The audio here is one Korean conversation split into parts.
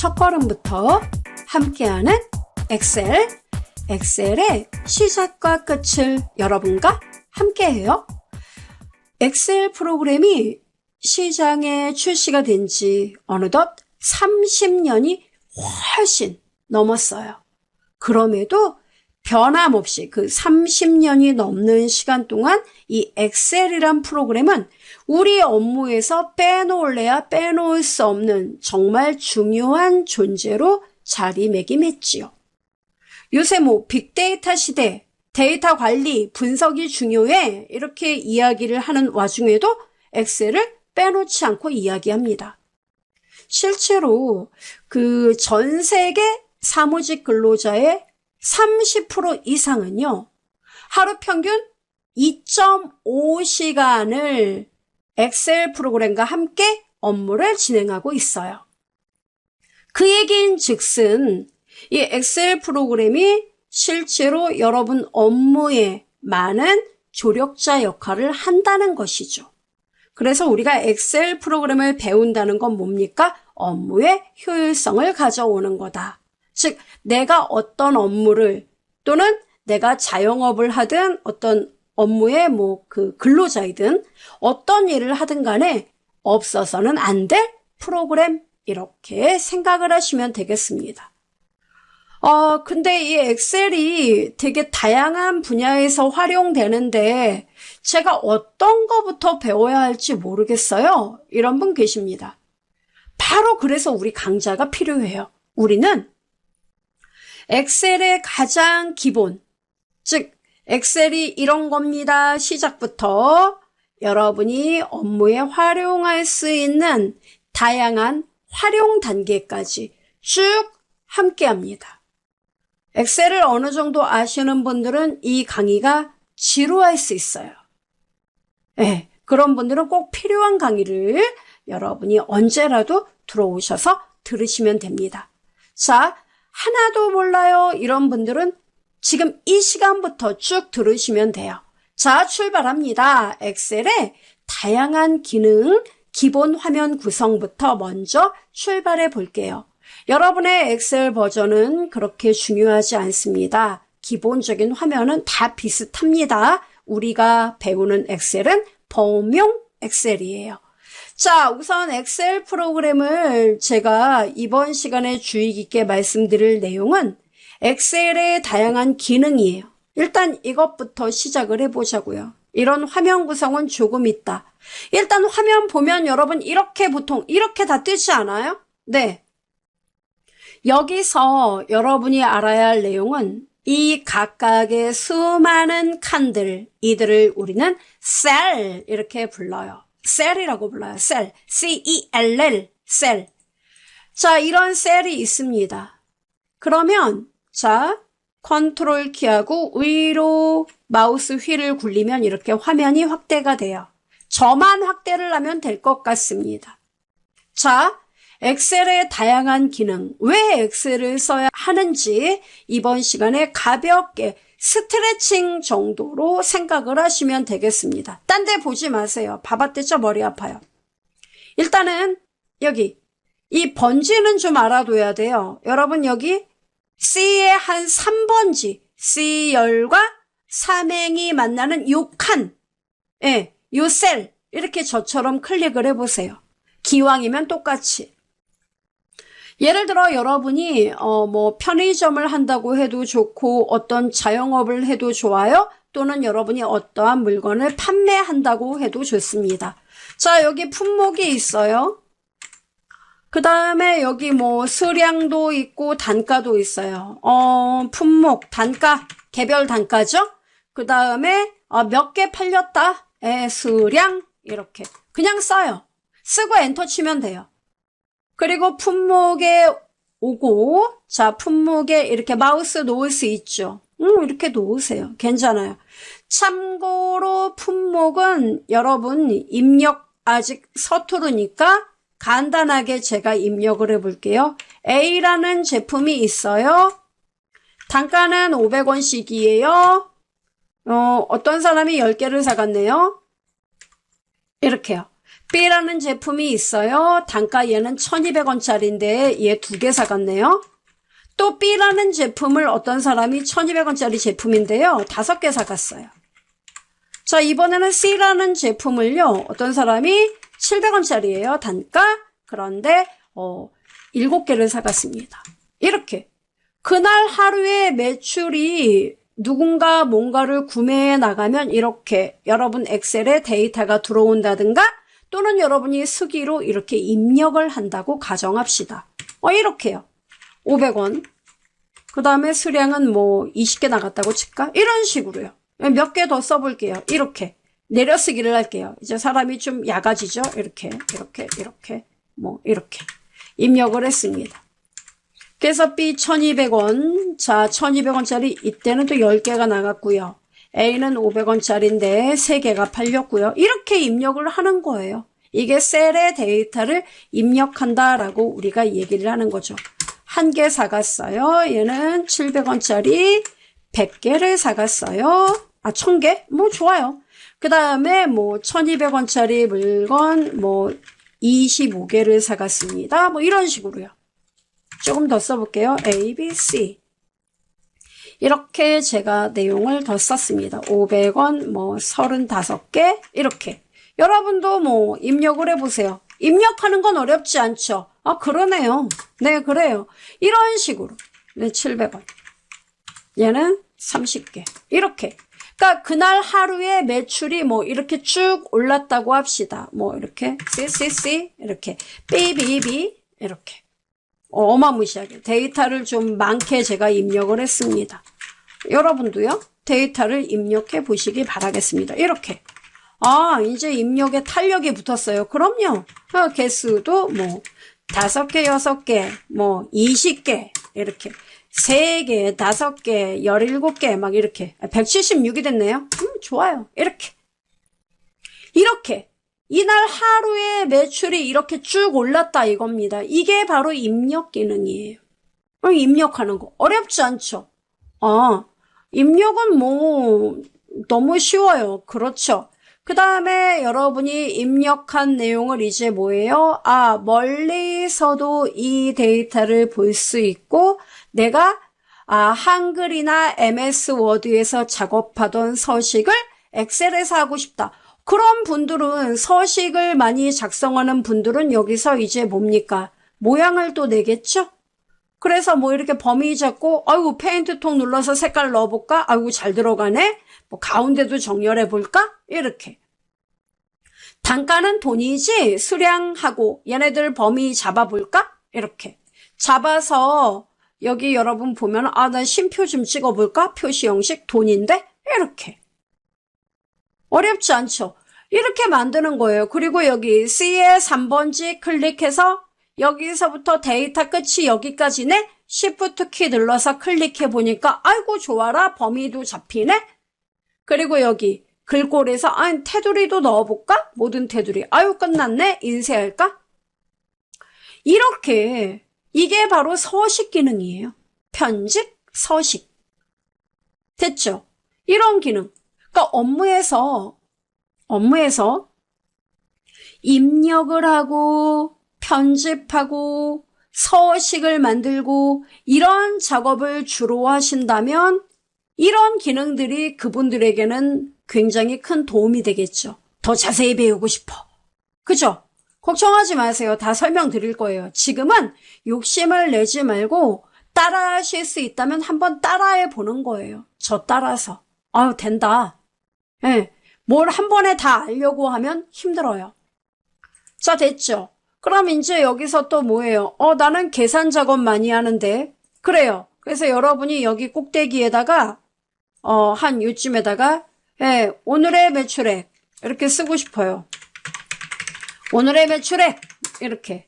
첫걸음부터 함께하는 엑셀, 엑셀의 시작과 끝을 여러분과 함께해요. 엑셀 프로그램이 시장에 출시가 된 지 어느덧 30년이 훨씬 넘었어요. 그럼에도 변함없이 그 30년이 넘는 시간 동안 이 엑셀이란 프로그램은 우리 업무에서 빼놓을래야 빼놓을 수 없는 정말 중요한 존재로 자리매김했지요. 요새 빅데이터 시대, 데이터 관리, 분석이 중요해 이렇게 이야기를 하는 와중에도 엑셀을 빼놓지 않고 이야기합니다. 실제로 그 전 세계 사무직 근로자의 30% 이상은요, 하루 평균 2.5시간을 엑셀 프로그램과 함께 업무를 진행하고 있어요. 그 얘기인 즉슨 이 엑셀 프로그램이 실제로 여러분 업무에 많은 조력자 역할을 한다는 것이죠. 그래서 우리가 엑셀 프로그램을 배운다는 건 뭡니까? 업무의 효율성을 가져오는 거다. 즉, 내가 어떤 업무를 또는 내가 자영업을 하든 어떤 업무의 근로자이든 어떤 일을 하든 간에 없어서는 안 될 프로그램 이렇게 생각을 하시면 되겠습니다. 근데 이 엑셀이 되게 다양한 분야에서 활용되는데 제가 어떤 거부터 배워야 할지 모르겠어요. 이런 분 계십니다. 바로 그래서 우리 강좌가 필요해요. 우리는 엑셀의 가장 기본, 즉 엑셀이 이런 겁니다. 시작부터 여러분이 업무에 활용할 수 있는 다양한 활용 단계까지 쭉 함께합니다. 엑셀을 어느 정도 아시는 분들은 이 강의가 지루할 수 있어요. 네, 그런 분들은 꼭 필요한 강의를 여러분이 언제라도 들어오셔서 들으시면 됩니다. 자, 하나도 몰라요 이런 분들은 지금 이 시간부터 쭉 들으시면 돼요. 자, 출발합니다. 엑셀의 다양한 기능, 기본 화면 구성부터 먼저 출발해 볼게요. 여러분의 엑셀 버전은 그렇게 중요하지 않습니다. 기본적인 화면은 다 비슷합니다. 우리가 배우는 엑셀은 범용 엑셀이에요. 자, 우선 엑셀 프로그램을 제가 이번 시간에 주의 깊게 말씀드릴 내용은 엑셀의 다양한 기능이에요. 일단 이것부터 시작을 해보자고요. 이런 화면 구성은 조금 있다. 일단 화면 보면 여러분 보통 이렇게 다 뜨지 않아요? 네. 여기서 여러분이 알아야 할 내용은 이 각각의 수많은 칸들, 이들을 우리는 셀 이렇게 불러요. 셀이라고 불러요. 셀, C-E-L-L, 셀. 자, 이런 셀이 있습니다. 그러면 자, 컨트롤 키하고 위로 마우스 휠을 굴리면 이렇게 화면이 확대가 돼요. 저만 확대를 하면 될 것 같습니다. 자, 엑셀의 다양한 기능, 왜 엑셀을 써야 하는지 이번 시간에 가볍게 스트레칭 정도로 생각을 하시면 되겠습니다. 딴 데 보지 마세요. 봐봤댔죠? 머리 아파요. 일단은 여기 이 번지는 좀 알아둬야 돼요. 여러분 여기 C의 한 3번지, C열과 삼행이 만나는 요 칸, 요 셀 이렇게 저처럼 클릭을 해보세요. 기왕이면 똑같이. 예를 들어 여러분이 편의점을 한다고 해도 좋고 어떤 자영업을 해도 좋아요. 또는 여러분이 어떠한 물건을 판매한다고 해도 좋습니다. 자, 여기 품목이 있어요. 그 다음에 여기 수량도 있고 단가도 있어요. 품목, 단가, 개별 단가죠. 그 다음에 몇 개 팔렸다. 수량 이렇게 그냥 써요. 쓰고 엔터 치면 돼요. 그리고 품목에 오고, 자, 품목에 이렇게 마우스 놓을 수 있죠. 이렇게 놓으세요. 괜찮아요. 참고로 품목은 여러분 입력 아직 서투르니까 간단하게 제가 입력을 해볼게요. A라는 제품이 있어요. 단가는 500원씩이에요. 어떤 사람이 10개를 사갔네요. 이렇게요. B라는 제품이 있어요. 단가 얘는 1200원짜리인데 얘 2개 사갔네요. 또 B라는 제품을 어떤 사람이 1200원짜리 제품인데요. 5개 사갔어요. 자, 이번에는 C라는 제품을요. 어떤 사람이 700원짜리예요. 단가. 그런데 7개를 사갔습니다. 이렇게 그날 하루에 매출이 누군가 뭔가를 구매해 나가면 이렇게 여러분 엑셀에 데이터가 들어온다든가 또는 여러분이 수기로 이렇게 입력을 한다고 가정합시다. 이렇게요. 500원. 그 다음에 수량은 뭐 20개 나갔다고 칠까? 이런 식으로요. 몇 개 더 써볼게요. 이렇게 내려쓰기를 할게요. 이제 사람이 좀 야가지죠. 이렇게 뭐 이렇게 입력을 했습니다. 그래서 B 1200원. 자, 1200원짜리 이때는 또 10개가 나갔고요. A는 500원짜리인데 3개가 팔렸고요. 이렇게 입력을 하는 거예요. 이게 셀의 데이터를 입력한다라고 우리가 얘기를 하는 거죠. 1개 사갔어요. 얘는 700원짜리 100개를 사갔어요. 1000개? 뭐 좋아요. 그 다음에 뭐 1200원짜리 물건 뭐 25개를 사갔습니다. 뭐 이런 식으로요. 조금 더 써볼게요. A, B, C. 이렇게 제가 내용을 더 썼습니다. 500원, 뭐 35개, 이렇게. 여러분도 뭐 입력을 해보세요. 입력하는 건 어렵지 않죠? 그러네요. 네, 그래요. 이런 식으로. 네, 700원. 얘는 30개. 이렇게. 그러니까 그날 하루에 매출이 뭐 이렇게 쭉 올랐다고 합시다. 뭐 이렇게 C, 이렇게 B, 이렇게. 어마무시하게 데이터를 좀 많게 제가 입력을 했습니다. 여러분도요. 데이터를 입력해 보시기 바라겠습니다. 이렇게. 이제 입력에 탄력이 붙었어요. 그럼요. 개수도 뭐 5개, 6개, 뭐 20개 이렇게 3개, 5개, 17개 막 이렇게 176이 됐네요. 좋아요. 이렇게 이날 하루에 매출이 이렇게 쭉 올랐다 이겁니다. 이게 바로 입력 기능이에요. 입력하는 거 어렵지 않죠? 입력은 뭐 너무 쉬워요. 그렇죠? 그 다음에 여러분이 입력한 내용을 이제 뭐예요? 멀리서도 이 데이터를 볼 수 있고 내가 한글이나 MS 워드에서 작업하던 서식을 엑셀에서 하고 싶다. 그런 분들은 서식을 많이 작성하는 분들은 여기서 이제 뭡니까? 모양을 또 내겠죠? 그래서 뭐 이렇게 범위 잡고 아이고 페인트 통 눌러서 색깔 넣어볼까? 아이고 잘 들어가네? 뭐 가운데도 정렬해 볼까? 이렇게. 단가는 돈이지 수량하고 얘네들 범위 잡아볼까? 이렇게. 잡아서 여기 여러분 보면 난 쉼표 좀 찍어볼까? 표시 형식 돈인데? 이렇게. 어렵지 않죠? 이렇게 만드는 거예요. 그리고 여기 C의 3번지 클릭해서 여기서부터 데이터 끝이 여기까지네? Shift 키 눌러서 클릭해 보니까 아이고 좋아라 범위도 잡히네? 그리고 여기 글꼴에서 테두리도 넣어볼까? 모든 테두리. 아유 끝났네? 인쇄할까? 이렇게 이게 바로 서식 기능이에요. 편집, 서식. 됐죠? 이런 기능. 그러니까 업무에서 입력을 하고 편집하고 서식을 만들고 이런 작업을 주로 하신다면 이런 기능들이 그분들에게는 굉장히 큰 도움이 되겠죠. 더 자세히 배우고 싶어. 그죠? 걱정하지 마세요. 다 설명드릴 거예요. 지금은 욕심을 내지 말고 따라 하실 수 있다면 한번 따라해 보는 거예요. 저 따라서. 된다. 예. 뭘 한 번에 다 알려고 하면 힘들어요. 자, 됐죠? 그럼 이제 여기서 또 뭐예요? 나는 계산 작업 많이 하는데. 그래요. 그래서 여러분이 여기 꼭대기에다가, 한 요쯤에다가, 오늘의 매출액. 이렇게 쓰고 싶어요. 오늘의 매출액. 이렇게.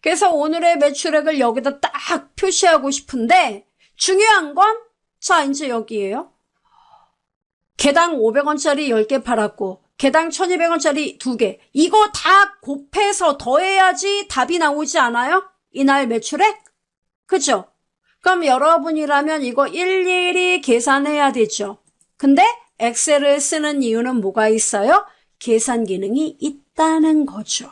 그래서 오늘의 매출액을 여기다 딱 표시하고 싶은데, 중요한 건, 자, 이제 여기에요. 개당 500원짜리 10개 팔았고 개당 1200원짜리 2개. 이거 다 곱해서 더해야지 답이 나오지 않아요? 이날 매출액? 그죠? 그럼 여러분이라면 이거 일일이 계산해야 되죠. 근데 엑셀을 쓰는 이유는 뭐가 있어요? 계산 기능이 있다. 있다는 거죠.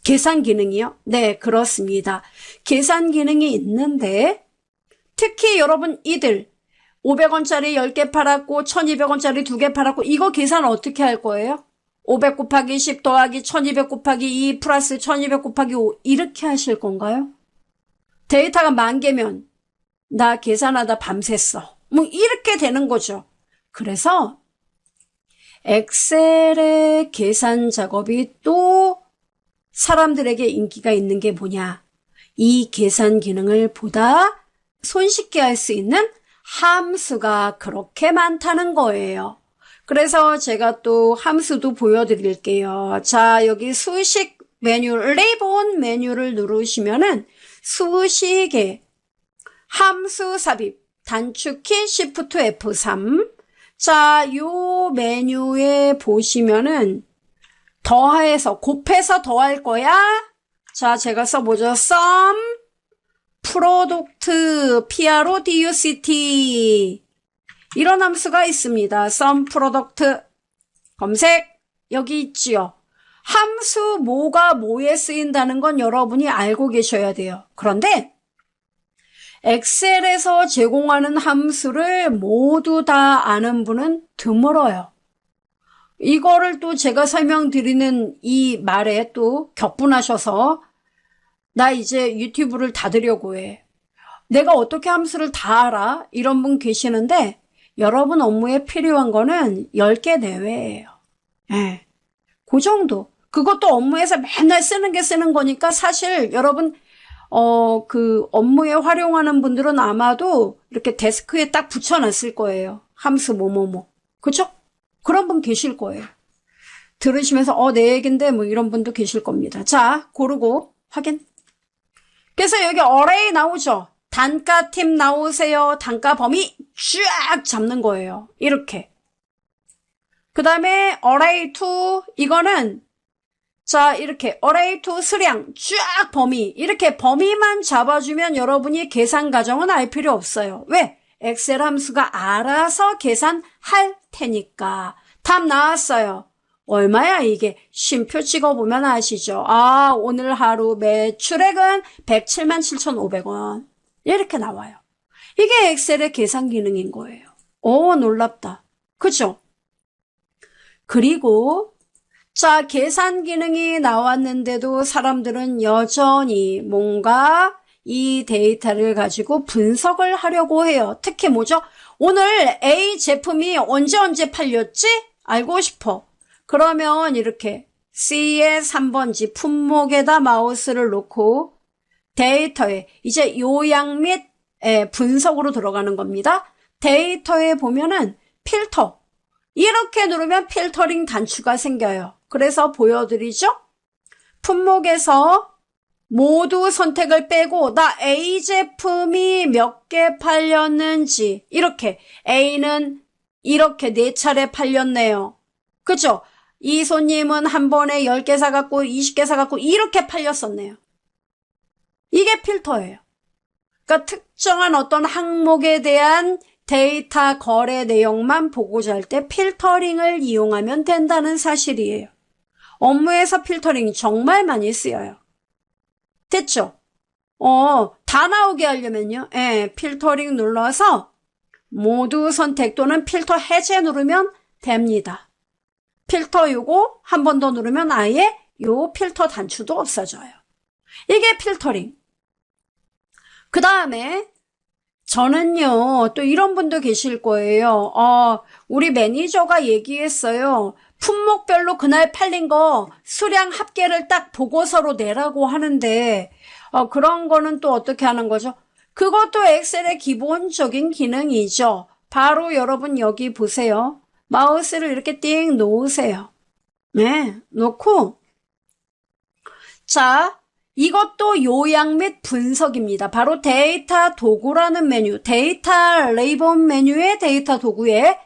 계산 기능이요? 네, 그렇습니다. 계산 기능이 있는데 특히 여러분 이들 500원짜리 10개 팔았고 1200원짜리 2개 팔았고 이거 계산 어떻게 할 거예요? 500 곱하기 10 더하기 1200 곱하기 2 플러스 1200 곱하기 5 이렇게 하실 건가요? 데이터가 10,000개면 나 계산하다 밤샜어. 뭐 이렇게 되는 거죠. 그래서 엑셀의 계산 작업이 또 사람들에게 인기가 있는 게 뭐냐? 이 계산 기능을 보다 손쉽게 할 수 있는 함수가 그렇게 많다는 거예요. 그래서 제가 또 함수도 보여드릴게요. 자, 여기 수식 메뉴, 리본 메뉴를 누르시면은 수식에 함수 삽입, 단축키 Shift F3. 자, 요 메뉴에 보시면은 더해서, 곱해서 더할 거야. 자, 제가 써보죠. sum, product, product. 이런 함수가 있습니다. sum, product. 검색. 여기 있지요. 함수 뭐가 뭐에 쓰인다는 건 여러분이 알고 계셔야 돼요. 그런데 엑셀에서 제공하는 함수를 모두 다 아는 분은 드물어요. 이거를 또 제가 설명드리는 이 말에 또 격분하셔서 나 이제 유튜브를 닫으려고 해. 내가 어떻게 함수를 다 알아? 이런 분 계시는데 여러분 업무에 필요한 거는 10개 내외예요. 예. 그 정도. 그것도 업무에서 맨날 쓰는 게 쓰는 거니까 사실 여러분 그 업무에 활용하는 분들은 아마도 이렇게 데스크에 딱 붙여놨을 거예요. 함수 뭐뭐뭐. 그쵸? 그런 분 계실 거예요. 들으시면서 내 얘긴데 뭐 이런 분도 계실 겁니다. 자, 고르고 확인. 그래서 여기 array 나오죠. 단가팀 나오세요. 단가 범위 쫙 잡는 거예요. 이렇게. 그 다음에 array2 이거는 자, 이렇게 array2 수량 쫙 범위 이렇게 범위만 잡아주면 여러분이 계산 과정은 알 필요 없어요. 왜? 엑셀 함수가 알아서 계산할 테니까. 답 나왔어요. 얼마야 이게? 쉼표 찍어보면 아시죠? 아, 오늘 하루 매출액은 107,7,500원. 이렇게 나와요. 이게 엑셀의 계산 기능인 거예요. 오, 놀랍다. 그죠? 그리고 자, 계산 기능이 나왔는데도 사람들은 여전히 뭔가 이 데이터를 가지고 분석을 하려고 해요. 특히 뭐죠? 오늘 A 제품이 언제 팔렸지? 알고 싶어. 그러면 이렇게 C의 3번지 품목에다 마우스를 놓고 데이터에 이제 요약 및 분석으로 들어가는 겁니다. 데이터에 보면은 필터. 이렇게 누르면 필터링 단추가 생겨요. 그래서 보여드리죠. 품목에서 모두 선택을 빼고 나 A 제품이 몇 개 팔렸는지 이렇게 A는 이렇게 4차례 팔렸네요. 그죠? 이 손님은 한 번에 10개 사갖고 20개 사갖고 이렇게 팔렸었네요. 이게 필터예요. 그러니까 특정한 어떤 항목에 대한 데이터 거래 내용만 보고자 할 때 필터링을 이용하면 된다는 사실이에요. 업무에서 필터링이 정말 많이 쓰여요. 됐죠? 다 나오게 하려면요. 필터링 눌러서 모두 선택 또는 필터 해제 누르면 됩니다. 필터 요거 한 번 더 누르면 아예 요 필터 단추도 없어져요. 이게 필터링. 그 다음에 저는요, 또 이런 분도 계실 거예요. 우리 매니저가 얘기했어요. 품목별로 그날 팔린 거 수량 합계를 딱 보고서로 내라고 하는데, 그런 거는 또 어떻게 하는 거죠? 그것도 엑셀의 기본적인 기능이죠. 바로 여러분 여기 보세요. 마우스를 이렇게 띵 놓으세요. 네, 놓고, 자, 이것도 요약 및 분석입니다. 바로 데이터 도구라는 메뉴, 데이터 레이본 메뉴의 데이터 도구에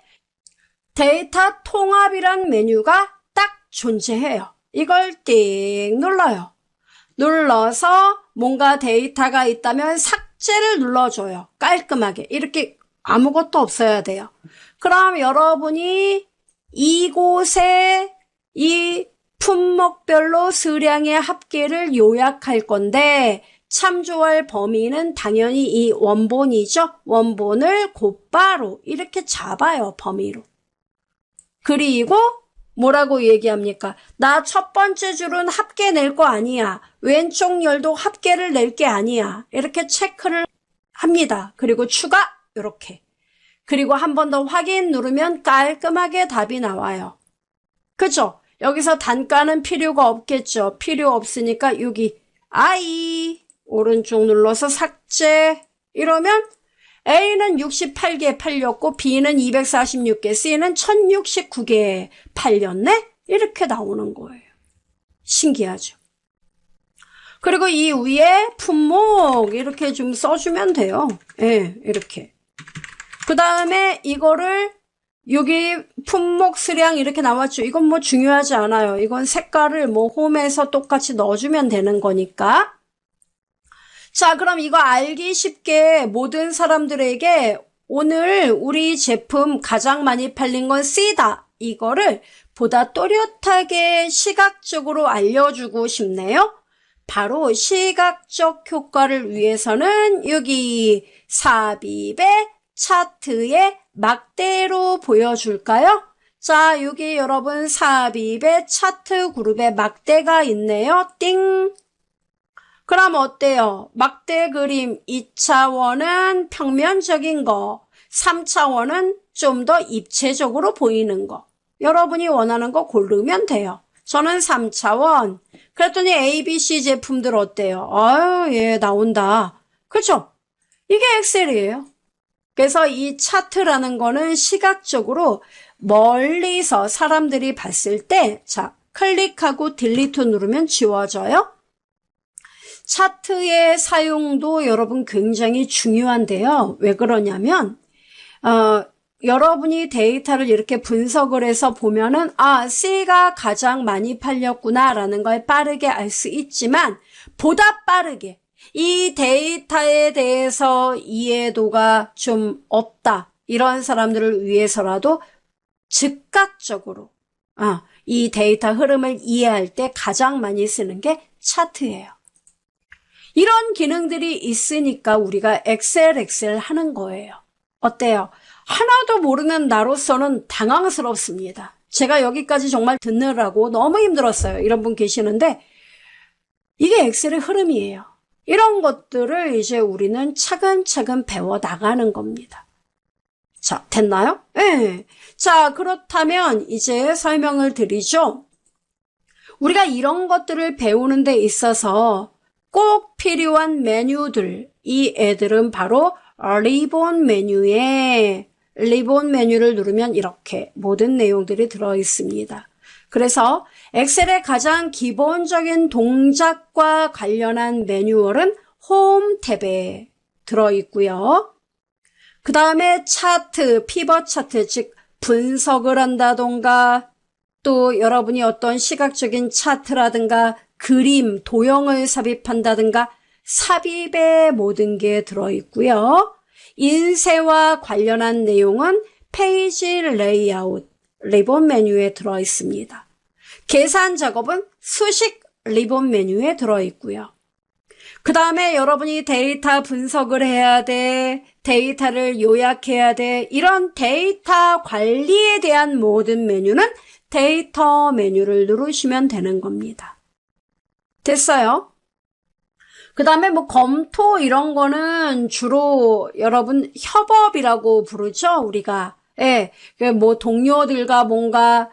데이터 통합이란 메뉴가 딱 존재해요. 이걸 띵 눌러요. 눌러서 뭔가 데이터가 있다면 삭제를 눌러줘요. 깔끔하게. 이렇게 아무것도 없어야 돼요. 그럼 여러분이 이곳에 이 품목별로 수량의 합계를 요약할 건데 참조할 범위는 당연히 이 원본이죠. 원본을 곧바로 이렇게 잡아요. 범위로. 그리고 뭐라고 얘기합니까? 나 첫 번째 줄은 합계 낼 거 아니야. 왼쪽 열도 합계를 낼 게 아니야. 이렇게 체크를 합니다. 그리고 추가 이렇게. 그리고 한 번 더 확인 누르면 깔끔하게 답이 나와요. 그죠? 여기서 단가는 필요가 없겠죠. 필요 없으니까 여기 I 오른쪽 눌러서 삭제 이러면 A는 68개 팔렸고 B는 246개, C는 1069개 팔렸네? 이렇게 나오는 거예요. 신기하죠? 그리고 이 위에 품목 이렇게 좀 써주면 돼요. 예, 이렇게. 그 다음에 이거를 여기 품목 수량 이렇게 나왔죠. 이건 뭐 중요하지 않아요. 이건 색깔을 뭐 홈에서 똑같이 넣어주면 되는 거니까. 자, 그럼 이거 알기 쉽게 모든 사람들에게 오늘 우리 제품 가장 많이 팔린 건 C다. 이거를 보다 또렷하게 시각적으로 알려주고 싶네요. 바로 시각적 효과를 위해서는 여기 삽입의 차트의 막대로 보여줄까요? 자, 여기 여러분 삽입의 차트 그룹에 막대가 있네요. 띵! 그럼 어때요? 막대 그림 2차원은 평면적인 거, 3차원은 좀 더 입체적으로 보이는 거. 여러분이 원하는 거 고르면 돼요. 저는 3차원. 그랬더니 ABC 제품들 어때요? 아유, 예, 나온다. 그죠? 이게 엑셀이에요. 그래서 이 차트라는 거는 시각적으로 멀리서 사람들이 봤을 때, 자, 클릭하고 딜리트 누르면 지워져요. 차트의 사용도 여러분 굉장히 중요한데요. 왜 그러냐면 여러분이 데이터를 이렇게 분석을 해서 보면은 C가 가장 많이 팔렸구나라는 걸 빠르게 알 수 있지만 보다 빠르게 이 데이터에 대해서 이해도가 좀 없다. 이런 사람들을 위해서라도 즉각적으로 이 데이터 흐름을 이해할 때 가장 많이 쓰는 게 차트예요. 이런 기능들이 있으니까 우리가 엑셀 하는 거예요. 어때요? 하나도 모르는 나로서는 당황스럽습니다. 제가 여기까지 정말 듣느라고 너무 힘들었어요. 이런 분 계시는데 이게 엑셀의 흐름이에요. 이런 것들을 이제 우리는 차근차근 배워 나가는 겁니다. 자, 됐나요? 네. 자, 그렇다면 이제 설명을 드리죠. 우리가 이런 것들을 배우는 데 있어서 꼭 필요한 메뉴들, 이 애들은 바로 리본 메뉴에 리본 메뉴를 누르면 이렇게 모든 내용들이 들어있습니다. 그래서 엑셀의 가장 기본적인 동작과 관련한 매뉴얼은 홈 탭에 들어있고요. 그 다음에 차트, 피벗 차트, 즉 분석을 한다던가 또 여러분이 어떤 시각적인 차트라든가 그림, 도형을 삽입한다든가 삽입의 모든 게 들어있고요. 인쇄와 관련한 내용은 페이지 레이아웃, 리본 메뉴에 들어있습니다. 계산 작업은 수식 리본 메뉴에 들어있고요. 그 다음에 여러분이 데이터 분석을 해야 돼, 데이터를 요약해야 돼, 이런 데이터 관리에 대한 모든 메뉴는 데이터 메뉴를 누르시면 되는 겁니다. 됐어요? 그 다음에 뭐 검토 이런 거는 주로 여러분 협업이라고 부르죠, 우리가. 예, 뭐 동료들과 뭔가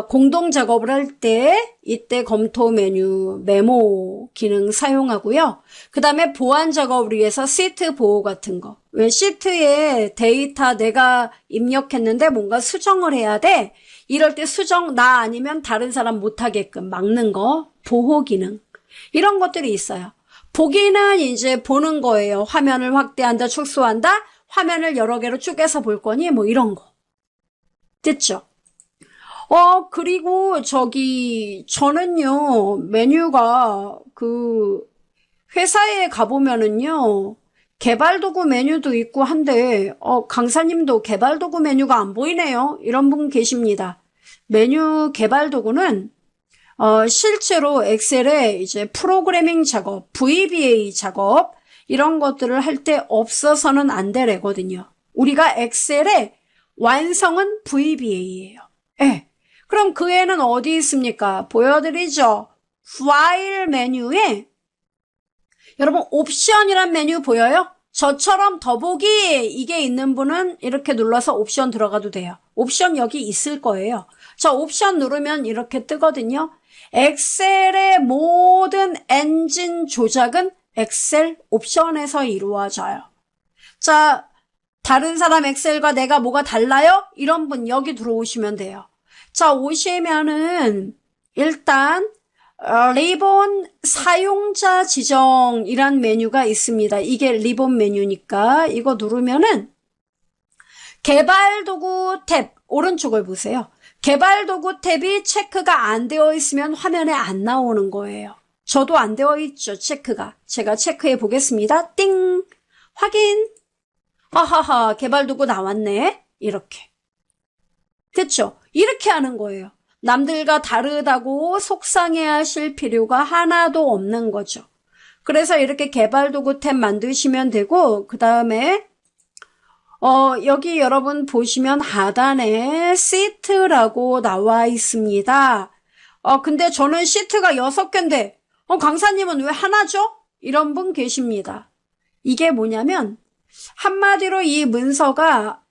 공동 작업을 할 때 이때 검토 메뉴 메모 기능 사용하고요. 그 다음에 보안 작업을 위해서 시트 보호 같은 거. 왜 시트에 데이터 내가 입력했는데 뭔가 수정을 해야 돼. 이럴 때 수정 나 아니면 다른 사람 못하게끔 막는 거. 보호 기능. 이런 것들이 있어요. 보기는 이제 보는 거예요. 화면을 확대한다, 축소한다. 화면을 여러 개로 쪼개서 볼 거니 뭐 이런 거. 됐죠? 그리고 저는요, 메뉴가 회사에 가보면은요, 개발도구 메뉴도 있고 한데, 강사님도 개발도구 메뉴가 안 보이네요. 이런 분 계십니다. 메뉴 개발도구는, 실제로 엑셀에 이제 프로그래밍 작업, VBA 작업, 이런 것들을 할 때 없어서는 안 되거든요. 우리가 엑셀의 완성은 VBA예요. 예. 그럼 그 애는 어디 있습니까? 보여드리죠. 파일 메뉴에 여러분 옵션이란 메뉴 보여요? 저처럼 더보기 이게 있는 분은 이렇게 눌러서 옵션 들어가도 돼요. 옵션 여기 있을 거예요. 저 옵션 누르면 이렇게 뜨거든요. 엑셀의 모든 엔진 조작은 엑셀 옵션에서 이루어져요. 자, 다른 사람 엑셀과 내가 뭐가 달라요? 이런 분 여기 들어오시면 돼요. 자, 오시면은 일단 리본 사용자 지정이란 메뉴가 있습니다. 이게 리본 메뉴니까 이거 누르면은 개발도구 탭 오른쪽을 보세요. 개발도구 탭이 체크가 안 되어 있으면 화면에 안 나오는 거예요. 저도 안 되어 있죠, 체크가. 제가 체크해 보겠습니다. 띵! 확인! 아하하, 개발도구 나왔네. 이렇게. 됐죠? 이렇게 하는 거예요. 남들과 다르다고 속상해 하실 필요가 하나도 없는 거죠. 그래서 이렇게 개발도구 탭 만드시면 되고, 그 다음에 여기 여러분 보시면 하단에 시트라고 나와 있습니다. 근데 저는 시트가 6개인데, 강사님은 왜 하나죠? 이런 분 계십니다. 이게 뭐냐면, 한마디로 이 문서가,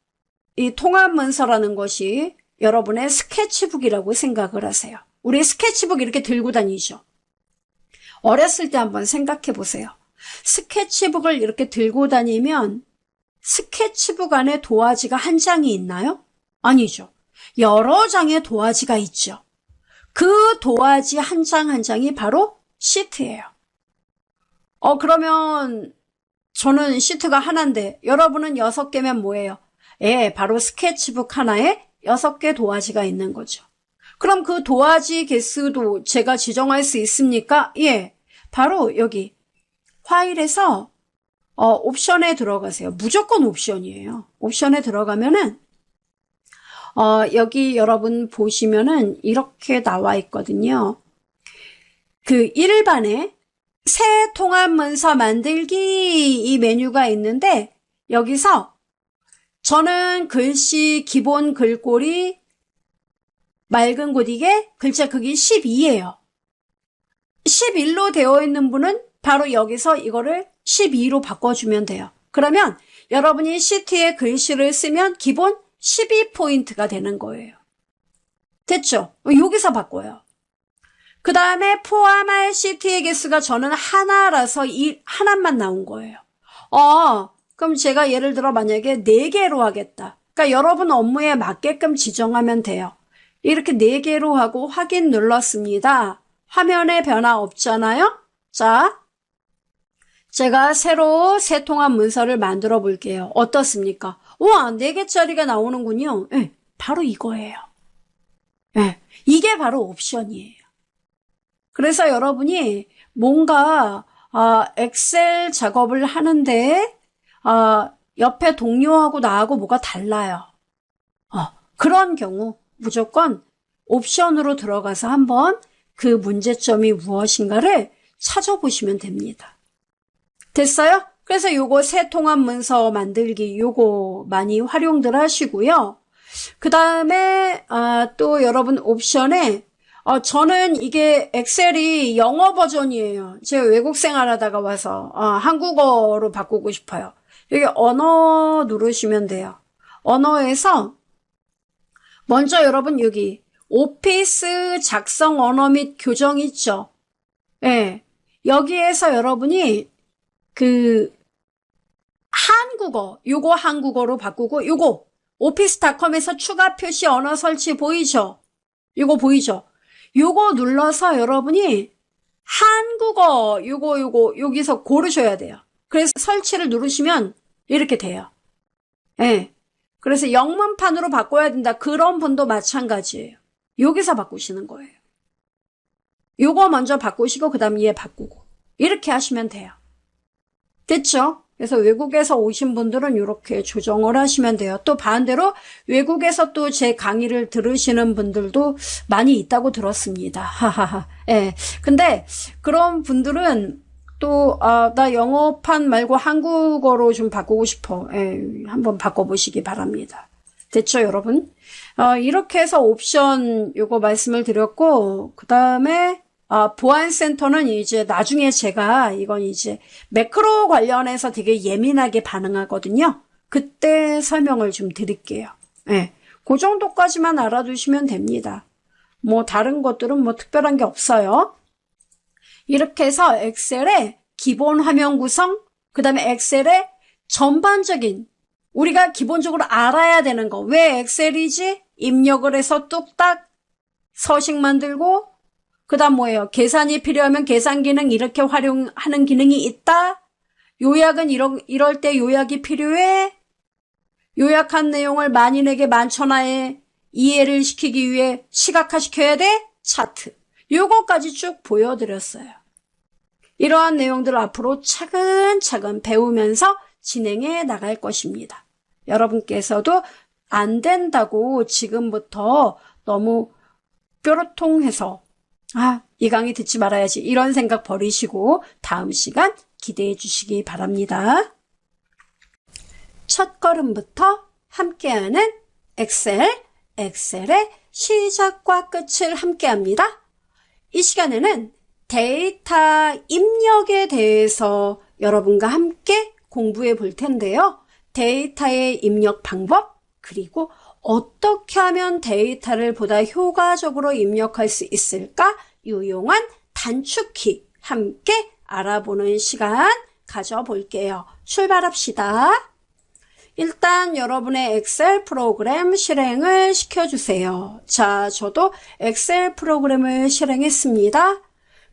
이 통합 문서라는 것이 여러분의 스케치북이라고 생각을 하세요. 우리 스케치북 이렇게 들고 다니죠. 어렸을 때 한번 생각해 보세요. 스케치북을 이렇게 들고 다니면 스케치북 안에 도화지가 한 장이 있나요? 아니죠. 여러 장의 도화지가 있죠. 그 도화지 한 장 한 장이 바로 시트예요. 그러면 저는 시트가 하나인데 여러분은 6개면 뭐예요? 예, 바로 스케치북 하나에 6개 도화지가 있는 거죠. 그럼 그 도화지 개수도 제가 지정할 수 있습니까? 예, 바로 여기 파일에서 옵션에 들어가세요. 무조건 옵션이에요. 옵션에 들어가면은 여기 여러분 보시면은 이렇게 나와 있거든요. 그 일반에 새 통합 문서 만들기 이 메뉴가 있는데 여기서 저는 글씨 기본 글꼴이 맑은 고딕에 글자 크기 12예요. 11로 되어 있는 분은 바로 여기서 이거를 12로 바꿔주면 돼요. 그러면 여러분이 시트에 글씨를 쓰면 기본 12포인트가 되는 거예요. 됐죠? 여기서 바꿔요. 그 다음에 포함할 시트의 개수가 저는 하나라서 이 하나만 나온 거예요. 그럼 제가 예를 들어 만약에 4개로 하겠다. 그러니까 여러분 업무에 맞게끔 지정하면 돼요. 이렇게 4개로 하고 확인 눌렀습니다. 화면에 변화 없잖아요? 자, 제가 새로 새 통합 문서를 만들어 볼게요. 어떻습니까? 우와, 4개짜리가 나오는군요. 네, 바로 이거예요. 네, 이게 바로 옵션이에요. 그래서 여러분이 뭔가 엑셀 작업을 하는데 옆에 동료하고 나하고 뭐가 달라요. 그런 경우 무조건 옵션으로 들어가서 한번 그 문제점이 무엇인가를 찾아보시면 됩니다. 됐어요? 그래서 요거 새 통합 문서 만들기 요거 많이 활용들 하시고요. 그 다음에 또 여러분 옵션에 저는 이게 엑셀이 영어 버전이에요. 제가 외국 생활하다가 와서 한국어로 바꾸고 싶어요. 여기 언어 누르시면 돼요. 언어에서 먼저 여러분 여기 오피스 작성 언어 및 교정 있죠? 예. 여기에서 여러분이 그 한국어, 요거 한국어로 바꾸고 요거 오피스닷컴에서 추가 표시 언어 설치 보이죠? 요거 보이죠? 요거 눌러서 여러분이 한국어 요거 여기서 고르셔야 돼요. 그래서 설치를 누르시면 이렇게 돼요. 예. 그래서 영문판으로 바꿔야 된다. 그런 분도 마찬가지예요. 여기서 바꾸시는 거예요. 요거 먼저 바꾸시고 그 다음 얘 바꾸고 이렇게 하시면 돼요. 됐죠? 그래서 외국에서 오신 분들은 이렇게 조정을 하시면 돼요. 또 반대로 외국에서 또 제 강의를 들으시는 분들도 많이 있다고 들었습니다. 하하하. 예. 근데 그런 분들은 또, 나 영어판 말고 한국어로 좀 바꾸고 싶어. 예, 한번 바꿔보시기 바랍니다. 됐죠, 여러분? 이렇게 해서 옵션 요거 말씀을 드렸고, 그 다음에, 보안센터는 이제 나중에 제가 이건 이제 매크로 관련해서 되게 예민하게 반응하거든요. 그때 설명을 좀 드릴게요. 예, 그 정도까지만 알아두시면 됩니다. 뭐 다른 것들은 뭐 특별한 게 없어요. 이렇게 해서 엑셀의 기본 화면 구성, 그 다음에 엑셀의 전반적인 우리가 기본적으로 알아야 되는 거. 왜 엑셀이지? 입력을 해서 뚝딱 서식 만들고, 그 다음 뭐예요? 계산이 필요하면 계산 기능 이렇게 활용하는 기능이 있다. 요약은 이럴 때 요약이 필요해. 요약한 내용을 만인에게 만천하에 이해를 시키기 위해 시각화시켜야 돼. 차트. 요거까지 쭉 보여드렸어요. 이러한 내용들 앞으로 차근차근 배우면서 진행해 나갈 것입니다. 여러분께서도 안 된다고 지금부터 너무 뾰로통해서 이 강의 듣지 말아야지 이런 생각 버리시고 다음 시간 기대해 주시기 바랍니다. 첫 걸음부터 함께하는 엑셀의 시작과 끝을 함께합니다. 이 시간에는 데이터 입력에 대해서 여러분과 함께 공부해 볼 텐데요. 데이터의 입력 방법, 그리고 어떻게 하면 데이터를 보다 효과적으로 입력할 수 있을까? 유용한 단축키 함께 알아보는 시간 가져볼게요. 출발합시다. 일단 여러분의 엑셀 프로그램 실행을 시켜주세요. 자, 저도 엑셀 프로그램을 실행했습니다.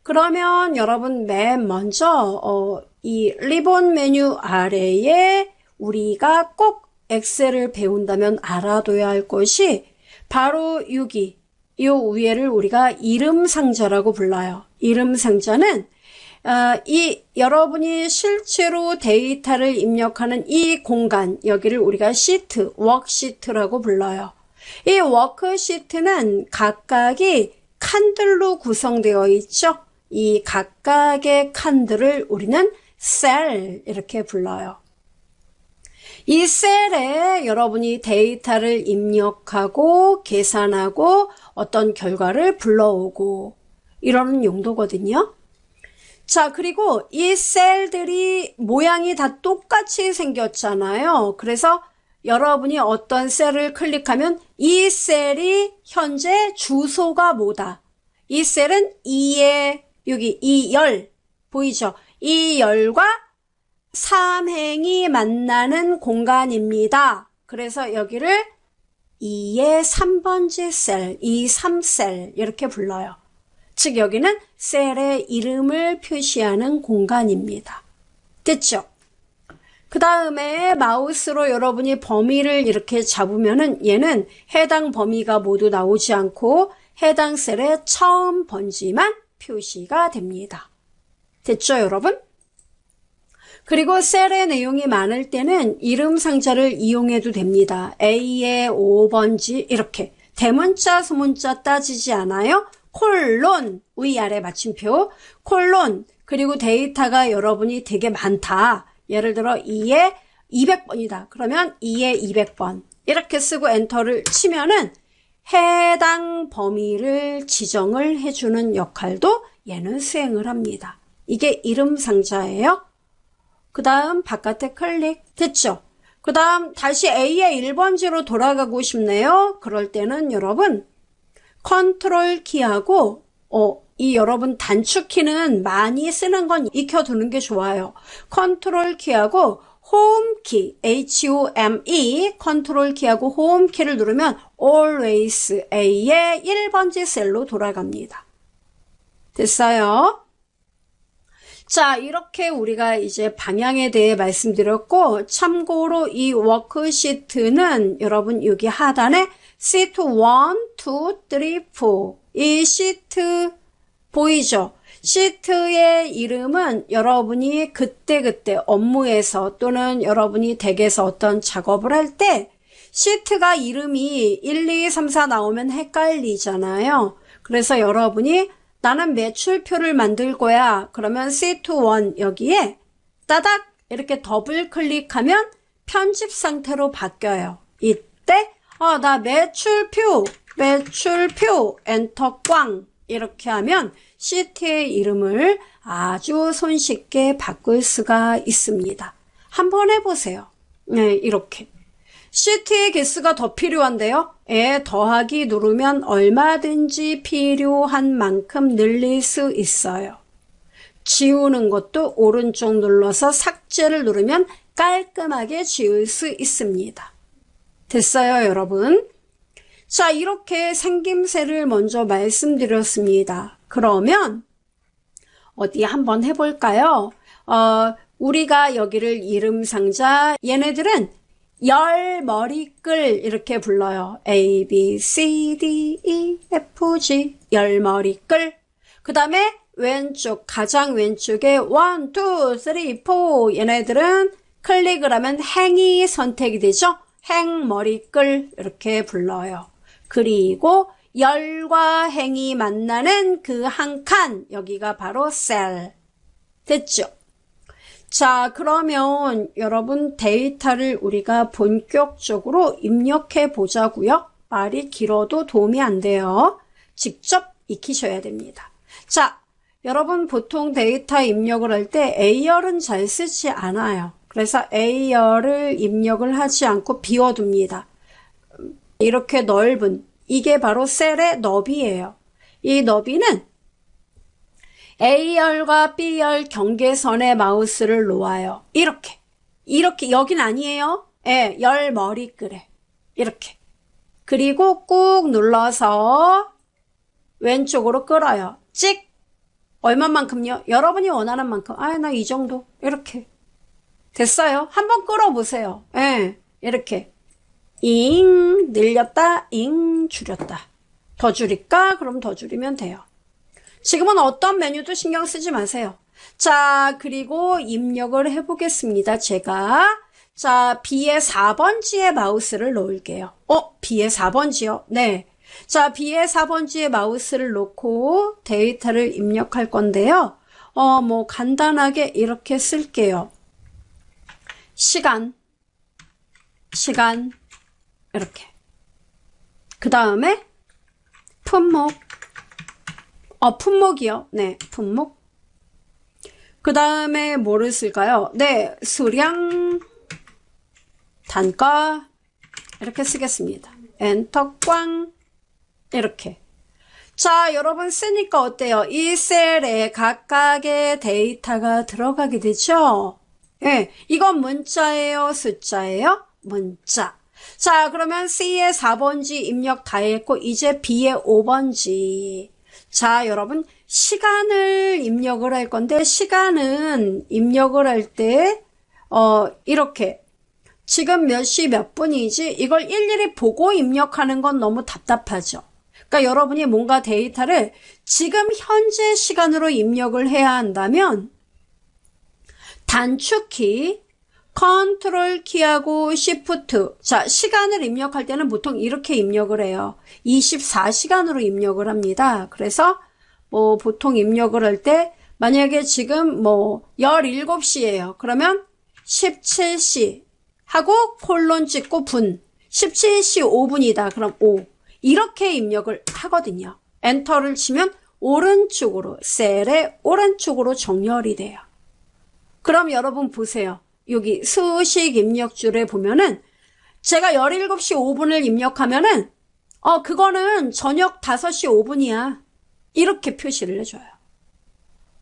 그러면 여러분 맨 먼저 이 리본 메뉴 아래에 우리가 꼭 엑셀을 배운다면 알아둬야 할 것이 바로 여기 이 위에를 우리가 이름 상자라고 불러요. 이름 상자는 이 여러분이 실제로 데이터를 입력하는 이 공간, 여기를 우리가 시트, 워크시트라고 불러요. 이 워크시트는 각각이 칸들로 구성되어 있죠. 이 각각의 칸들을 우리는 셀 이렇게 불러요. 이 셀에 여러분이 데이터를 입력하고 계산하고 어떤 결과를 불러오고 이러는 용도거든요. 자, 그리고 이 셀들이 모양이 다 똑같이 생겼잖아요. 그래서 여러분이 어떤 셀을 클릭하면 이 셀이 현재 주소가 뭐다. 이 셀은 여기 2열 보이죠? 2열과 3행이 만나는 공간입니다. 그래서 여기를 2의 3번지 셀, 3셀 이렇게 불러요. 즉 여기는 셀의 이름을 표시하는 공간입니다. 됐죠? 그 다음에 마우스로 여러분이 범위를 이렇게 잡으면은 얘는 해당 범위가 모두 나오지 않고 해당 셀의 처음 번지만 표시가 됩니다. 됐죠, 여러분? 그리고 셀의 내용이 많을 때는 이름 상자를 이용해도 됩니다. A의 5번지 이렇게 대문자, 소문자 따지지 않아요. 콜론, 위아래 마침표, 콜론, 그리고 데이터가 여러분이 되게 많다. 예를 들어 2에 200번이다. 그러면 2에 200번 이렇게 쓰고 엔터를 치면은 해당 범위를 지정을 해주는 역할도 얘는 수행을 합니다. 이게 이름 상자예요. 그 다음 바깥에 클릭. 됐죠? 그 다음 다시 A의 1번지로 돌아가고 싶네요. 그럴 때는 여러분 컨트롤 키하고 이 여러분 단축키는 많이 쓰는 건 익혀두는 게 좋아요. 컨트롤 키하고 홈키, HOME, 컨트롤 키하고 홈키를 누르면 always A의 1번지 셀로 돌아갑니다. 됐어요? 자, 이렇게 우리가 이제 방향에 대해 말씀드렸고, 참고로 이 워크시트는 여러분 여기 하단에 시트 1, 2, 3, 4 이 시트 보이죠? 시트의 이름은 여러분이 그때그때 업무에서 또는 여러분이 댁에서 어떤 작업을 할 때 시트가 이름이 1, 2, 3, 4 나오면 헷갈리잖아요. 그래서 여러분이 나는 매출표를 만들 거야. 그러면 시트 1 여기에 따닥 이렇게 더블 클릭하면 편집 상태로 바뀌어요. 이때 나 매출표 엔터 꽝 이렇게 하면 시트의 이름을 아주 손쉽게 바꿀 수가 있습니다. 한번 해보세요. 네, 이렇게. 시트의 개수가 더 필요한데요. 더하기 누르면 얼마든지 필요한 만큼 늘릴 수 있어요. 지우는 것도 오른쪽 눌러서 삭제를 누르면 깔끔하게 지울 수 있습니다. 됐어요, 여러분? 자, 이렇게 생김새를 먼저 말씀드렸습니다. 그러면 어디 한번 해볼까요? 우리가 여기를 이름상자, 얘네들은 열머리끌 이렇게 불러요. A, B, C, D, E, F, G 열머리끌. 그 다음에 왼쪽 가장 왼쪽에 1, 2, 3, 4 얘네들은 클릭을 하면 행이 선택이 되죠. 행머리끌 이렇게 불러요. 그리고 열과 행이 만나는 그 한 칸 여기가 바로 셀. 됐죠? 자, 그러면 여러분 데이터를 우리가 본격적으로 입력해 보자고요. 말이 길어도 도움이 안 돼요. 직접 익히셔야 됩니다. 자, 여러분 보통 데이터 입력을 할 때 A열은 잘 쓰지 않아요. 그래서 A열을 입력을 하지 않고 비워둡니다. 이렇게 넓은 이게 바로 셀의 너비예요. 이 너비는 A열과 B열 경계선에 마우스를 놓아요. 이렇게 여긴 아니에요. 열 머리끌에 이렇게. 그리고 꾹 눌러서 왼쪽으로 끌어요. 찍. 얼마만큼요? 여러분이 원하는 만큼. 나 이 정도. 이렇게. 됐어요? 한번 끌어보세요. 이렇게. 잉 늘렸다, 잉 줄였다. 더 줄일까? 그럼 더 줄이면 돼요. 지금은 어떤 메뉴도 신경 쓰지 마세요. 자, 그리고 입력을 해보겠습니다. 제가 자, B의 4번지에 마우스를 놓을게요. B의 4번지요? 네. 자, B의 4번지에 마우스를 놓고 데이터를 입력할 건데요. 뭐 간단하게 이렇게 쓸게요. 시간 이렇게. 그 다음에 품목. 품목이요. 네, 품목. 그 다음에 뭐를 쓸까요? 네, 수량, 단가 이렇게 쓰겠습니다. 엔터 꽝 이렇게. 자, 여러분 쓰니까 어때요? 이 셀에 각각의 데이터가 들어가게 되죠? 네, 이건 문자예요? 숫자예요? 문자. 자, 그러면 C의 4번지 입력 다 했고 이제 B의 5번지. 자, 여러분 시간을 입력을 할 건데 시간은 입력을 할 때 이렇게 지금 몇 시 몇 분이지 이걸 일일이 보고 입력하는 건 너무 답답하죠. 그러니까 여러분이 뭔가 데이터를 지금 현재 시간으로 입력을 해야 한다면 단축키 컨트롤 키하고 시프트. 자, 시간을 입력할 때는 보통 이렇게 입력을 해요. 24시간으로 입력을 합니다. 그래서 뭐 보통 입력을 할 때 만약에 지금 뭐 17시예요. 그러면 17시 하고 콜론 찍고 분. 17시 5분이다. 그럼 5. 이렇게 입력을 하거든요. 엔터를 치면 오른쪽으로 셀의 오른쪽으로 정렬이 돼요. 그럼 여러분 보세요. 여기 수식 입력줄에 보면은 제가 17시 5분을 입력하면은 그거는 저녁 5시 5분이야. 이렇게 표시를 해줘요.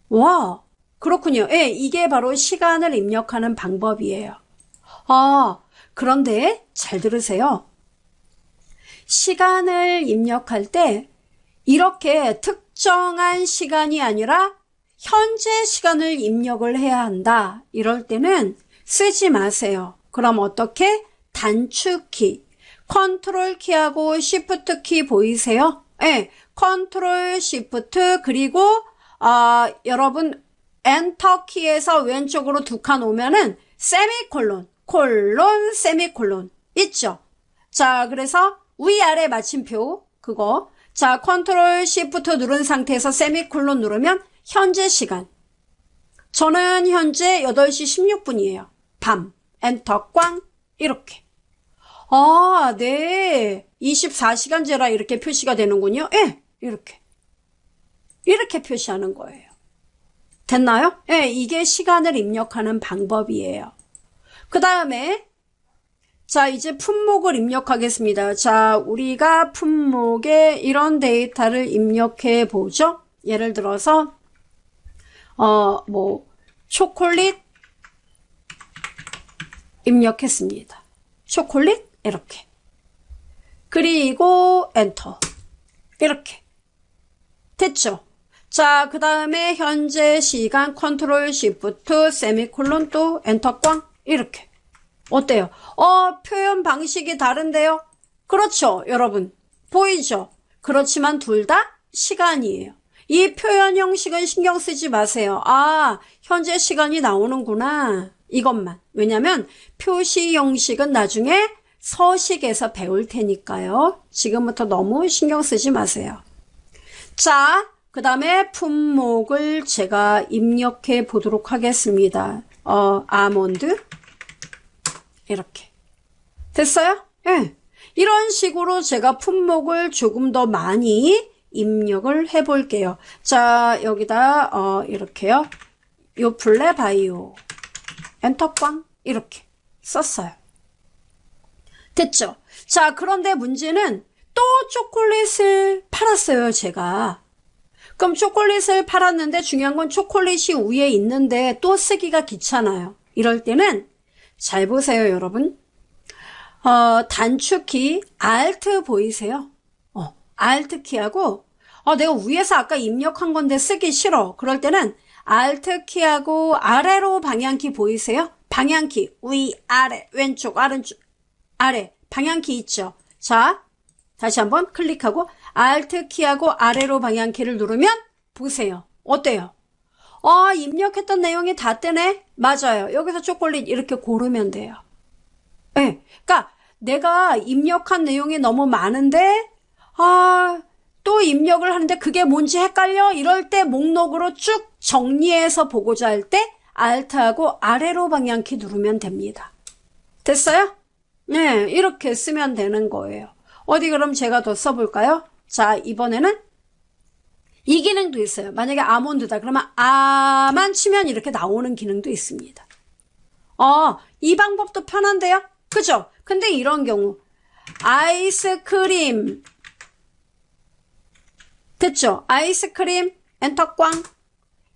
와, 그렇군요. 예, 이게 바로 시간을 입력하는 방법이에요. 그런데 잘 들으세요. 시간을 입력할 때 이렇게 특정한 시간이 아니라 현재 시간을 입력을 해야 한다. 이럴 때는 쓰지 마세요. 그럼 어떻게? 단축키. 컨트롤 키하고 시프트 키 보이세요? 네. 컨트롤 시프트 그리고 여러분 엔터 키에서 왼쪽으로 두 칸 오면은 세미콜론, 콜론, 세미콜론 있죠. 자, 그래서 위아래 마침표 그거. 자, 컨트롤 시프트 누른 상태에서 세미콜론 누르면 현재 시간. 저는 현재 8시 16분이에요. 밤. 엔터 꽝. 이렇게. 네. 24시간제라 이렇게 표시가 되는군요. 예, 이렇게. 이렇게 표시하는 거예요. 됐나요? 예, 이게 시간을 입력하는 방법이에요. 그 다음에 자, 이제 품목을 입력하겠습니다. 자, 우리가 품목에 이런 데이터를 입력해 보죠. 예를 들어서 초콜릿 입력했습니다. 초콜릿 이렇게. 그리고 엔터. 이렇게. 됐죠? 자, 그 다음에 현재 시간 컨트롤 시프트 세미콜론 또 엔터 꽝 이렇게. 어때요? 표현 방식이 다른데요? 그렇죠, 여러분. 보이죠? 그렇지만 둘 다 시간이에요. 이 표현 형식은 신경 쓰지 마세요. 현재 시간이 나오는구나. 이것만. 왜냐면 표시 형식은 나중에 서식에서 배울 테니까요. 지금부터 너무 신경 쓰지 마세요. 자, 그 다음에 품목을 제가 입력해 보도록 하겠습니다. 아몬드. 이렇게. 됐어요? 예. 이런 식으로 제가 품목을 조금 더 많이 입력을 해 볼게요. 자, 여기다, 이렇게요. 요플레 바이오. 엔터 꽝. 이렇게 썼어요. 됐죠? 자, 그런데 문제는 또 초콜릿을 팔았어요, 제가. 그럼 초콜릿을 팔았는데 중요한 건 초콜릿이 위에 있는데 또 쓰기가 귀찮아요. 이럴 때는 잘 보세요, 여러분. 단축키 Alt 보이세요? Alt 키하고 내가 위에서 아까 입력한 건데 쓰기 싫어. 그럴 때는 Alt 키하고 아래로 방향키 보이세요? 방향키 위, 아래, 왼쪽, 오른쪽, 아래 방향키 있죠. 자, 다시 한번 클릭하고 Alt 키하고 아래로 방향키를 누르면 보세요. 어때요? 입력했던 내용이 다 뜨네? 맞아요. 여기서 초콜릿 이렇게 고르면 돼요. 네. 그러니까 내가 입력한 내용이 너무 많은데 또 입력을 하는데 그게 뭔지 헷갈려? 이럴 때 목록으로 쭉 정리해서 보고자 할 때 Alt하고 아래로 방향키 누르면 됩니다. 됐어요? 네, 이렇게 쓰면 되는 거예요. 어디 그럼 제가 더 써볼까요? 자, 이번에는 이 기능도 있어요. 만약에 아몬드다 그러면 아만 치면 이렇게 나오는 기능도 있습니다. 이 방법도 편한데요? 그죠? 근데 이런 경우 아이스크림 됐죠? 아이스크림 엔터 꽝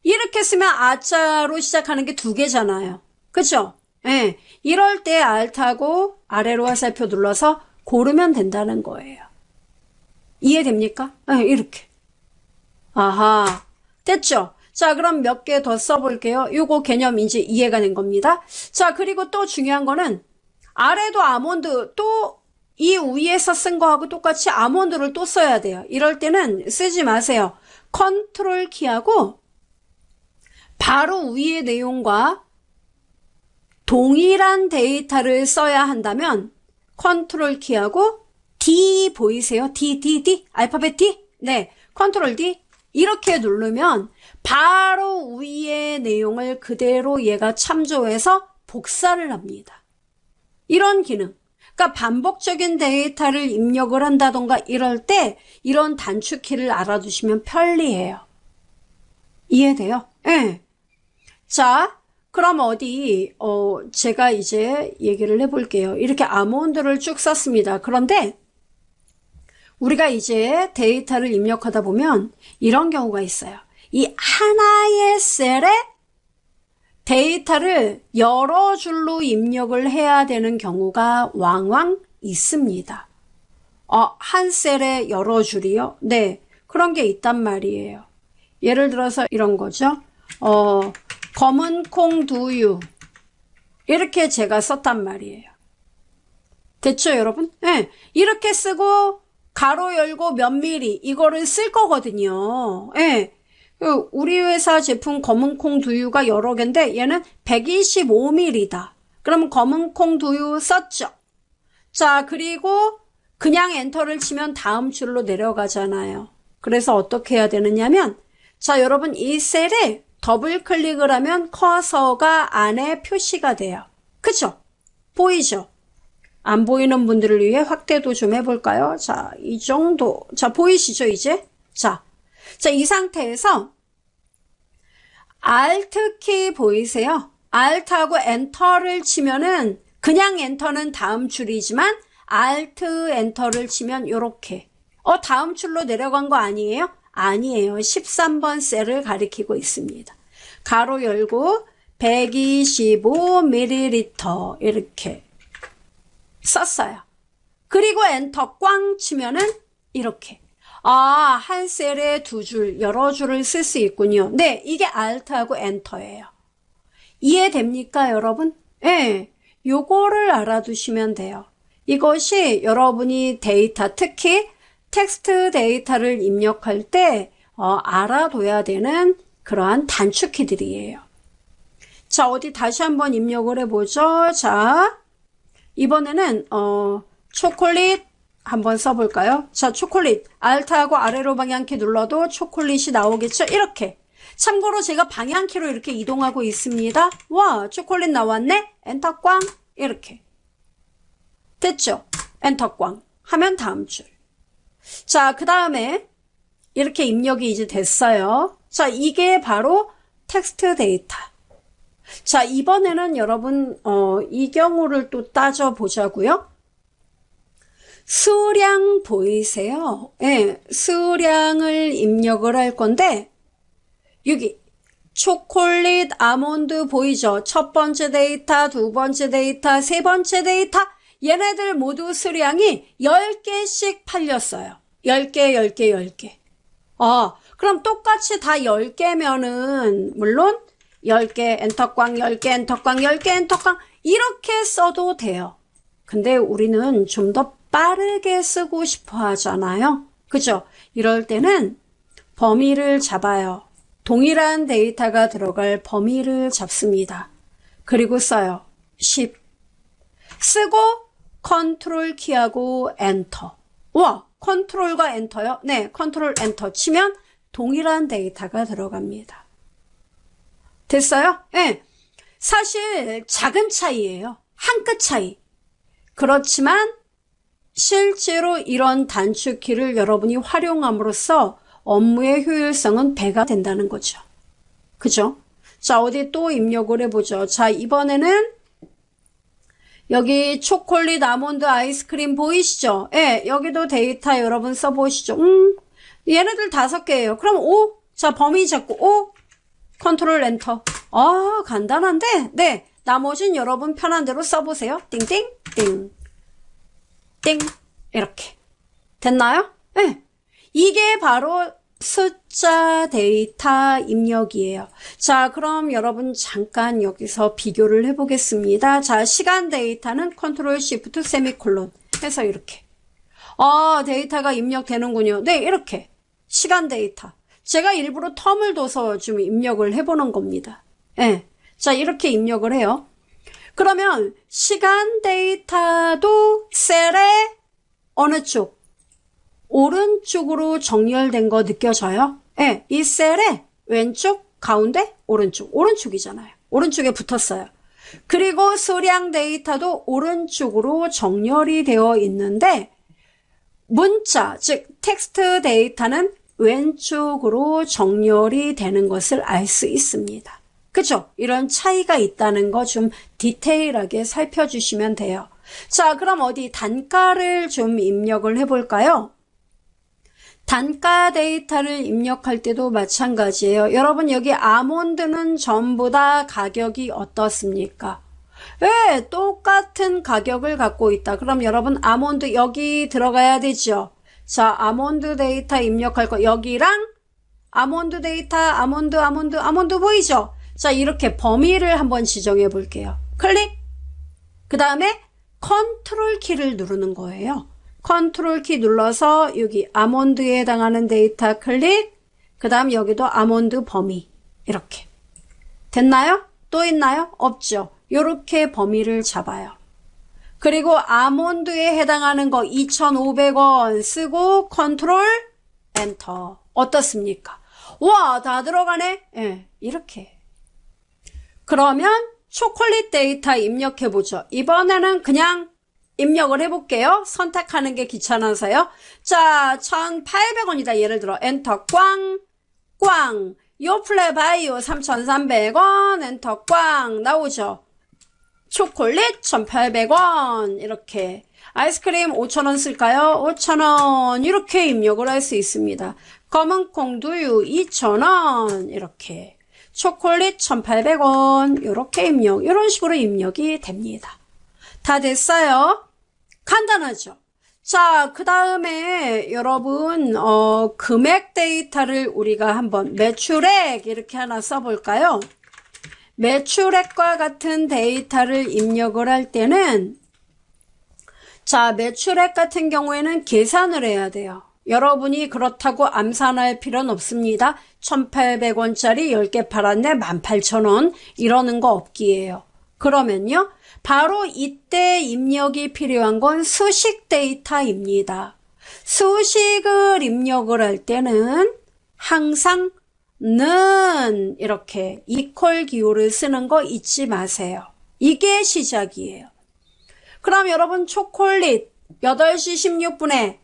이렇게 쓰면 아자로 시작하는 게 두 개잖아요. 그죠? 예. 이럴 때 Alt하고 아래로 화살표 눌러서 고르면 된다는 거예요. 이해됩니까? 이렇게. 아하. 됐죠? 자, 그럼 몇 개 더 써볼게요. 요거 개념 이제 이해가 된 겁니다. 자, 그리고 또 중요한 거는 아래도 아몬드 또 이 위에서 쓴 거하고 똑같이 아몬드를 또 써야 돼요. 이럴 때는 쓰지 마세요. 컨트롤 키하고 바로 위의 내용과 동일한 데이터를 써야 한다면 컨트롤 키하고 D 보이세요? D 알파벳 D? 네, 컨트롤 D 이렇게 누르면 바로 위의 내용을 그대로 얘가 참조해서 복사를 합니다. 이런 기능. 그러니까 반복적인 데이터를 입력을 한다던가 이럴 때 이런 단축키를 알아두시면 편리해요. 이해돼요? 네. 자, 그럼 제가 이제 얘기를 해볼게요. 이렇게 아몬드를 쭉 썼습니다. 그런데 우리가 이제 데이터를 입력하다 보면 이런 경우가 있어요. 이 하나의 셀에 데이터를 여러 줄로 입력을 해야 되는 경우가 왕왕 있습니다. 한 셀에 여러 줄이요? 네, 그런 게 있단 말이에요. 예를 들어서 이런 거죠. 검은 콩 두유 이렇게 제가 썼단 말이에요. 됐죠, 여러분? 네, 이렇게 쓰고 가로 열고 몇 미리 이거를 쓸 거거든요. 네. 우리 회사 제품 검은콩 두유가 여러 개인데 얘는 125ml다. 그럼 검은콩 두유 썼죠. 자, 그리고 그냥 엔터를 치면 다음 줄로 내려가잖아요. 그래서 어떻게 해야 되느냐면, 자, 여러분 이 셀에 더블 클릭을 하면 커서가 안에 표시가 돼요. 그쵸? 보이죠? 안 보이는 분들을 위해 확대도 좀 해볼까요? 자, 이 정도. 자, 보이시죠, 이제? 자, 이 상태에서 Alt키 보이세요? Alt하고 엔터를 치면은 그냥 엔터는 다음 줄이지만 Alt 엔터를 치면 요렇게. 다음 줄로 내려간 거 아니에요? 아니에요. 13번 셀을 가리키고 있습니다. 가로 열고 125ml 이렇게 썼어요. 그리고 엔터 꽝 치면은 이렇게. 한 셀에 두 줄, 여러 줄을 쓸 수 있군요. 네, 이게 Alt하고 엔터예요. 이해됩니까, 여러분? 네, 요거를 알아두시면 돼요. 이것이 여러분이 데이터, 특히 텍스트 데이터를 입력할 때 알아둬야 되는 그러한 단축키들이에요. 자, 어디 다시 한번 입력을 해보죠. 자, 이번에는 초콜릿 한번 써볼까요? 자, 초콜릿. Alt하고 아래로 방향키 눌러도 초콜릿이 나오겠죠? 이렇게. 참고로 제가 방향키로 이렇게 이동하고 있습니다. 와, 초콜릿 나왔네? 엔터 꽝. 이렇게. 됐죠? 엔터 꽝. 하면 다음 줄. 자, 그 다음에 이렇게 입력이 이제 됐어요. 자, 이게 바로 텍스트 데이터. 자, 이번에는 여러분 이 경우를 또 따져보자고요. 수량 보이세요? 네, 수량을 입력을 할 건데 여기 초콜릿, 아몬드 보이죠? 첫 번째 데이터, 두 번째 데이터, 세 번째 데이터 얘네들 모두 수량이 10개씩 팔렸어요. 10개, 10개, 10개. 그럼 똑같이 다 10개면은 물론 10개 엔터꽝, 10개 엔터꽝, 10개 엔터꽝 이렇게 써도 돼요. 근데 우리는 좀 더 빠르게 쓰고 싶어 하잖아요. 그죠? 이럴 때는 범위를 잡아요. 동일한 데이터가 들어갈 범위를 잡습니다. 그리고 써요. 10. 쓰고 컨트롤 키하고 엔터. 와, 컨트롤과 엔터요? 네, 컨트롤 엔터 치면 동일한 데이터가 들어갑니다. 됐어요? 네. 사실 작은 차이예요. 한 끗 차이. 그렇지만 실제로 이런 단축키를 여러분이 활용함으로써 업무의 효율성은 배가 된다는 거죠. 그죠? 자, 어디 또 입력을 해보죠. 자, 이번에는 여기 초콜릿, 아몬드, 아이스크림 보이시죠? 예, 여기도 데이터 여러분 써보시죠. 얘네들 5개예요. 그럼 5. 자, 범위 잡고 5. 컨트롤 엔터. 간단한데? 네. 나머진 여러분 편한 대로 써보세요. 띵띵, 띵. 띵. 이렇게. 됐나요? 네. 이게 바로 숫자 데이터 입력이에요. 자, 그럼 여러분 잠깐 여기서 비교를 해보겠습니다. 자, 시간 데이터는 컨트롤 시프트 세미콜론 해서 이렇게. 데이터가 입력되는군요. 네, 이렇게. 시간 데이터. 제가 일부러 텀을 둬서 좀 입력을 해보는 겁니다. 네. 자, 이렇게 입력을 해요. 그러면 시간 데이터도 셀의 어느 쪽? 오른쪽으로 정렬된 거 느껴져요? 네, 이 셀의 왼쪽, 가운데, 오른쪽. 오른쪽이잖아요. 오른쪽에 붙었어요. 그리고 수량 데이터도 오른쪽으로 정렬이 되어 있는데 문자, 즉 텍스트 데이터는 왼쪽으로 정렬이 되는 것을 알 수 있습니다. 그죠? 이런 차이가 있다는 거 좀 디테일하게 살펴주시면 돼요. 자, 그럼 어디 단가를 좀 입력을 해볼까요? 단가 데이터를 입력할 때도 마찬가지예요. 여러분 여기 아몬드는 전부 다 가격이 어떻습니까? 왜 똑같은 가격을 갖고 있다. 그럼 여러분 아몬드 여기 들어가야 되죠. 자, 아몬드 데이터 입력할 거 여기랑 아몬드 데이터 아몬드 보이죠? 자, 이렇게 범위를 한번 지정해 볼게요. 클릭. 그 다음에 컨트롤 키를 누르는 거예요. 컨트롤 키 눌러서 여기 아몬드에 해당하는 데이터 클릭. 그 다음 여기도 아몬드 범위. 이렇게. 됐나요? 또 있나요? 없죠. 요렇게 범위를 잡아요. 그리고 아몬드에 해당하는 거 2,500원 쓰고 컨트롤 엔터. 어떻습니까? 와, 다 들어가네? 예, 이렇게. 그러면 초콜릿 데이터 입력해보죠. 이번에는 그냥 입력을 해볼게요. 선택하는 게 귀찮아서요. 자, 1,800원이다. 예를 들어 엔터 꽝, 꽝. 요플레바이오 3,300원 엔터 꽝 나오죠. 초콜릿 1,800원 이렇게. 아이스크림 5,000원 쓸까요? 5,000원 이렇게 입력을 할 수 있습니다. 검은 콩두유 2,000원 이렇게. 초콜릿 1,800원 이렇게 입력. 이런 식으로 입력이 됩니다. 다 됐어요? 간단하죠? 자, 그 다음에 여러분 금액 데이터를 우리가 한번 매출액 이렇게 하나 써볼까요? 매출액과 같은 데이터를 입력을 할 때는 자, 매출액 같은 경우에는 계산을 해야 돼요. 여러분이 그렇다고 암산할 필요는 없습니다. 1,800원짜리 10개 팔았네 18,000원 이러는 거 없기에요. 그러면요. 바로 이때 입력이 필요한 건 수식 데이터입니다. 수식을 입력을 할 때는 항상 는 이렇게 이퀄 기호를 쓰는 거 잊지 마세요. 이게 시작이에요. 그럼 여러분 초콜릿 8시 16분에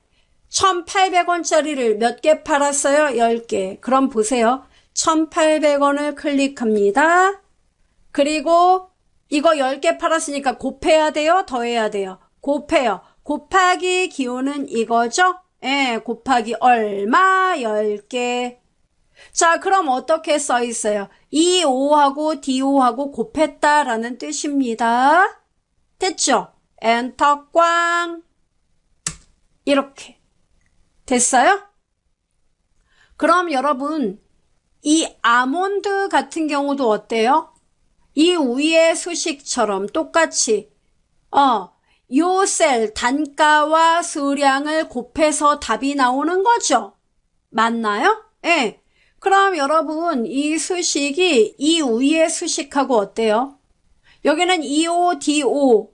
1,800원짜리를 몇 개 팔았어요? 10개. 그럼 보세요. 1,800원을 클릭합니다. 그리고 이거 10개 팔았으니까 곱해야 돼요? 더해야 돼요? 곱해요. 곱하기 기호는 이거죠? 예, 곱하기 얼마? 10개. 자, 그럼 어떻게 써 있어요? E5하고 D5하고 곱했다라는 뜻입니다. 됐죠? 엔터 꽝. 이렇게. 됐어요? 그럼 여러분, 이 아몬드 같은 경우도 어때요? 이 위의 수식처럼 똑같이 요 셀 단가와 수량을 곱해서 답이 나오는 거죠. 맞나요? 예. 그럼 여러분 이 수식이 이 위의 수식하고 어때요? 여기는 E5, D5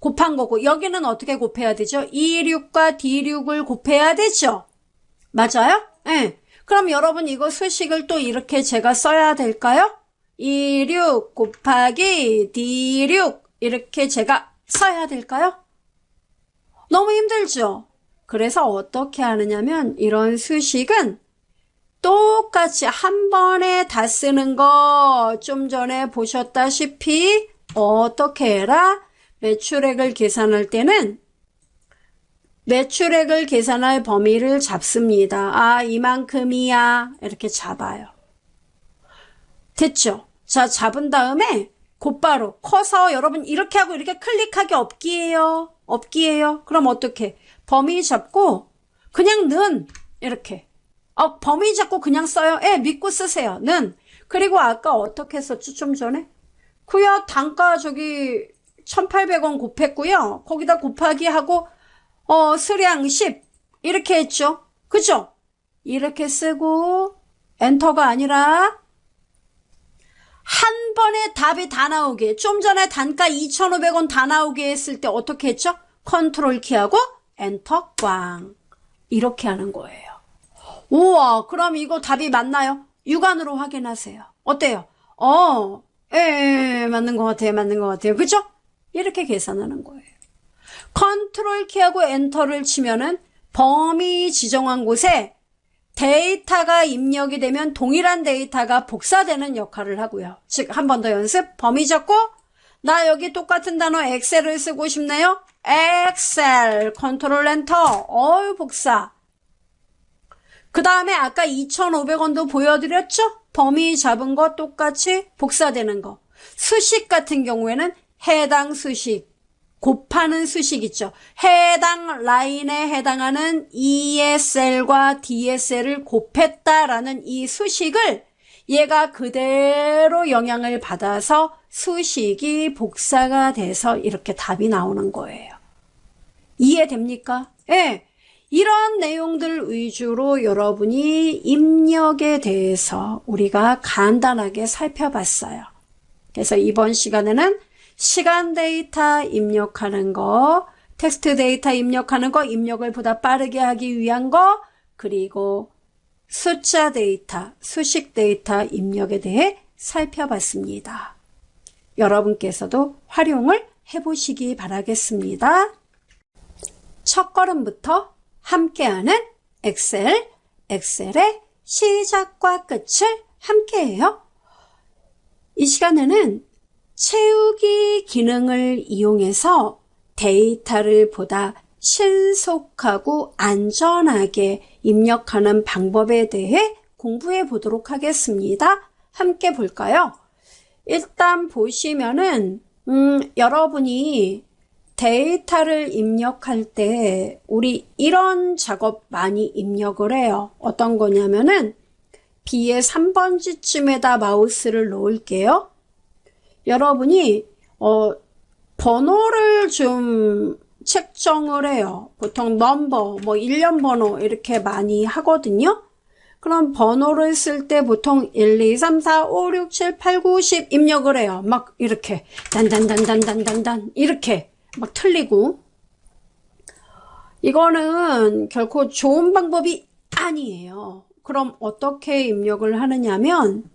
곱한 거고 여기는 어떻게 곱해야 되죠? E6과 D6을 곱해야 되죠. 맞아요? 예. 그럼 여러분 이거 수식을 또 이렇게 제가 써야 될까요? E6 곱하기 D6 이렇게 제가 써야 될까요? 너무 힘들죠? 그래서 어떻게 하느냐면 이런 수식은 똑같이 한 번에 다 쓰는 거 좀 전에 보셨다시피 어떻게 해라? 매출액을 계산할 때는 매출액을 계산할 범위를 잡습니다. 아, 이만큼이야. 이렇게 잡아요. 됐죠? 자, 잡은 다음에 곧바로 커서 여러분 이렇게 하고 이렇게 클릭하기 없기에요. 없기에요. 그럼 어떻게? 범위 잡고 그냥 는 이렇게. 범위 잡고 그냥 써요. 예, 믿고 쓰세요. 는. 그리고 아까 어떻게 했었죠? 좀 전에? 구역 단가 저기 1,800원 곱했고요. 거기다 곱하기 하고 수량 10 이렇게 했죠. 그죠? 이렇게 쓰고 엔터가 아니라 한 번에 답이 다 나오게 좀 전에 단가 2,500원 다 나오게 했을 때 어떻게 했죠? 컨트롤 키하고 엔터 꽝 이렇게 하는 거예요. 우와, 그럼 이거 답이 맞나요? 육안으로 확인하세요. 어때요? 맞는 것 같아요. 맞는 것 같아요. 그죠? 이렇게 계산하는 거예요. 컨트롤 키하고 엔터를 치면은 범위 지정한 곳에 데이터가 입력이 되면 동일한 데이터가 복사되는 역할을 하고요. 즉, 한 번 더 연습. 범위 잡고 나 여기 똑같은 단어 엑셀을 쓰고 싶네요. 엑셀 컨트롤 엔터 복사. 그 다음에 아까 2,500원도 보여드렸죠? 범위 잡은 거 똑같이 복사되는 거. 수식 같은 경우에는 해당 수식, 곱하는 수식 있죠. 해당 라인에 해당하는 E의 셀과 D의 셀을 곱했다라는 이 수식을 얘가 그대로 영향을 받아서 수식이 복사가 돼서 이렇게 답이 나오는 거예요. 이해됩니까? 예. 이런 내용들 위주로 여러분이 입력에 대해서 우리가 간단하게 살펴봤어요. 그래서 이번 시간에는 시간 데이터 입력하는 거, 텍스트 데이터 입력하는 거, 입력을 보다 빠르게 하기 위한 거, 그리고 숫자 데이터, 수식 데이터 입력에 대해 살펴봤습니다. 여러분께서도 활용을 해보시기 바라겠습니다. 첫 걸음부터 함께하는 엑셀, 엑셀의 시작과 끝을 함께해요. 이 시간에는 채우기 기능을 이용해서 데이터를 보다 신속하고 안전하게 입력하는 방법에 대해 공부해 보도록 하겠습니다. 함께 볼까요? 일단 보시면은 여러분이 데이터를 입력할 때 우리 이런 작업 많이 입력을 해요. 어떤 거냐면은 B의 3번지쯤에다 마우스를 놓을게요. 여러분이 번호를 좀 책정을 해요. 보통 넘버, 1년 번호 이렇게 많이 하거든요. 그럼 번호를 쓸 때 보통 1, 2, 3, 4, 5, 6, 7, 8, 9, 10 입력을 해요. 막 이렇게 단단단단단단단 이렇게 막 틀리고. 이거는 결코 좋은 방법이 아니에요. 그럼 어떻게 입력을 하느냐면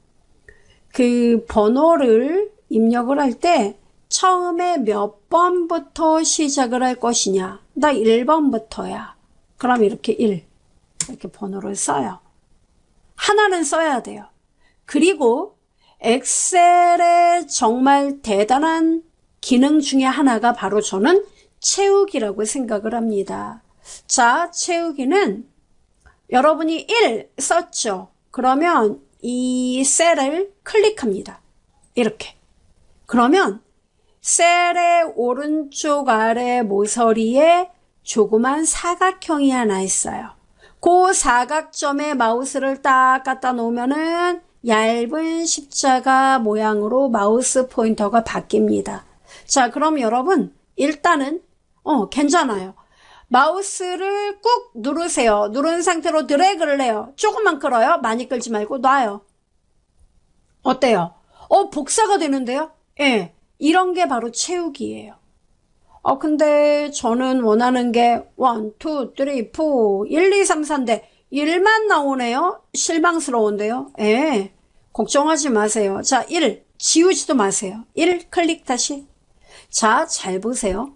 그 번호를 입력을 할 때 처음에 몇 번부터 시작을 할 것이냐. 나 1번부터야. 그럼 이렇게 1 이렇게 번호를 써요. 하나는 써야 돼요. 그리고 엑셀의 정말 대단한 기능 중에 하나가 바로 저는 채우기라고 생각을 합니다. 자, 채우기는 여러분이 1 썼죠. 그러면 이 셀을 클릭합니다. 이렇게. 그러면 셀의 오른쪽 아래 모서리에 조그만 사각형이 하나 있어요. 그 사각점에 마우스를 딱 갖다 놓으면은 얇은 십자가 모양으로 마우스 포인터가 바뀝니다. 자, 그럼 여러분 일단은 괜찮아요. 마우스를 꾹 누르세요. 누른 상태로 드래그를 해요. 조금만 끌어요. 많이 끌지 말고 놔요. 어때요? 복사가 되는데요? 예, 이런 게 바로 채우기예요. 근데 저는 원하는 게 1, 2, 3, 4, 1, 2, 3, 4인데 1만 나오네요. 실망스러운데요. 예, 걱정하지 마세요. 자, 1 지우지도 마세요. 1 클릭 다시. 자, 잘 보세요.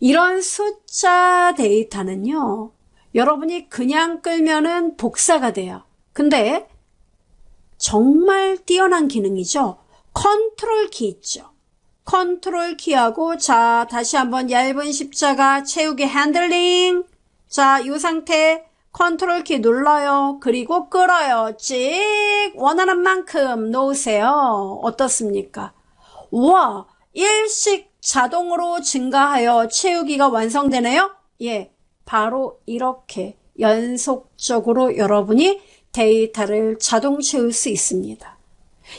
이런 숫자 데이터는요, 여러분이 그냥 끌면은 복사가 돼요. 근데 정말 뛰어난 기능이죠. 컨트롤 키 있죠. 컨트롤 키하고, 자, 다시 한번 얇은 십자가 채우기 핸들링. 자, 이 상태 컨트롤 키 눌러요. 그리고 끌어요. 찍 원하는 만큼 놓으세요. 어떻습니까? 우와, 일씩 자동으로 증가하여 채우기가 완성되네요. 예, 바로 이렇게 연속적으로 여러분이 데이터를 자동 채울 수 있습니다.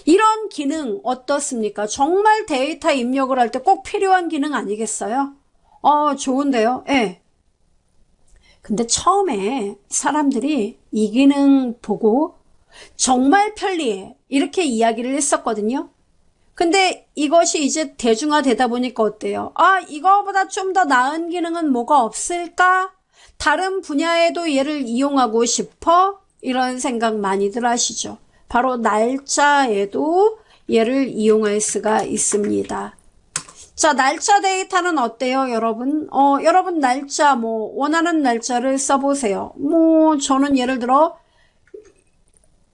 이런 기능 어떻습니까? 정말 데이터 입력을 할 때 꼭 필요한 기능 아니겠어요? 좋은데요? 예. 근데 처음에 사람들이 이 기능 보고 정말 편리해 이렇게 이야기를 했었거든요. 근데 이것이 이제 대중화되다 보니까 어때요? 이거보다 좀 더 나은 기능은 뭐가 없을까? 다른 분야에도 얘를 이용하고 싶어? 이런 생각 많이들 하시죠. 바로 날짜에도 얘를 이용할 수가 있습니다. 자, 날짜 데이터는 어때요, 여러분? 여러분 날짜, 원하는 날짜를 써보세요. 저는 예를 들어,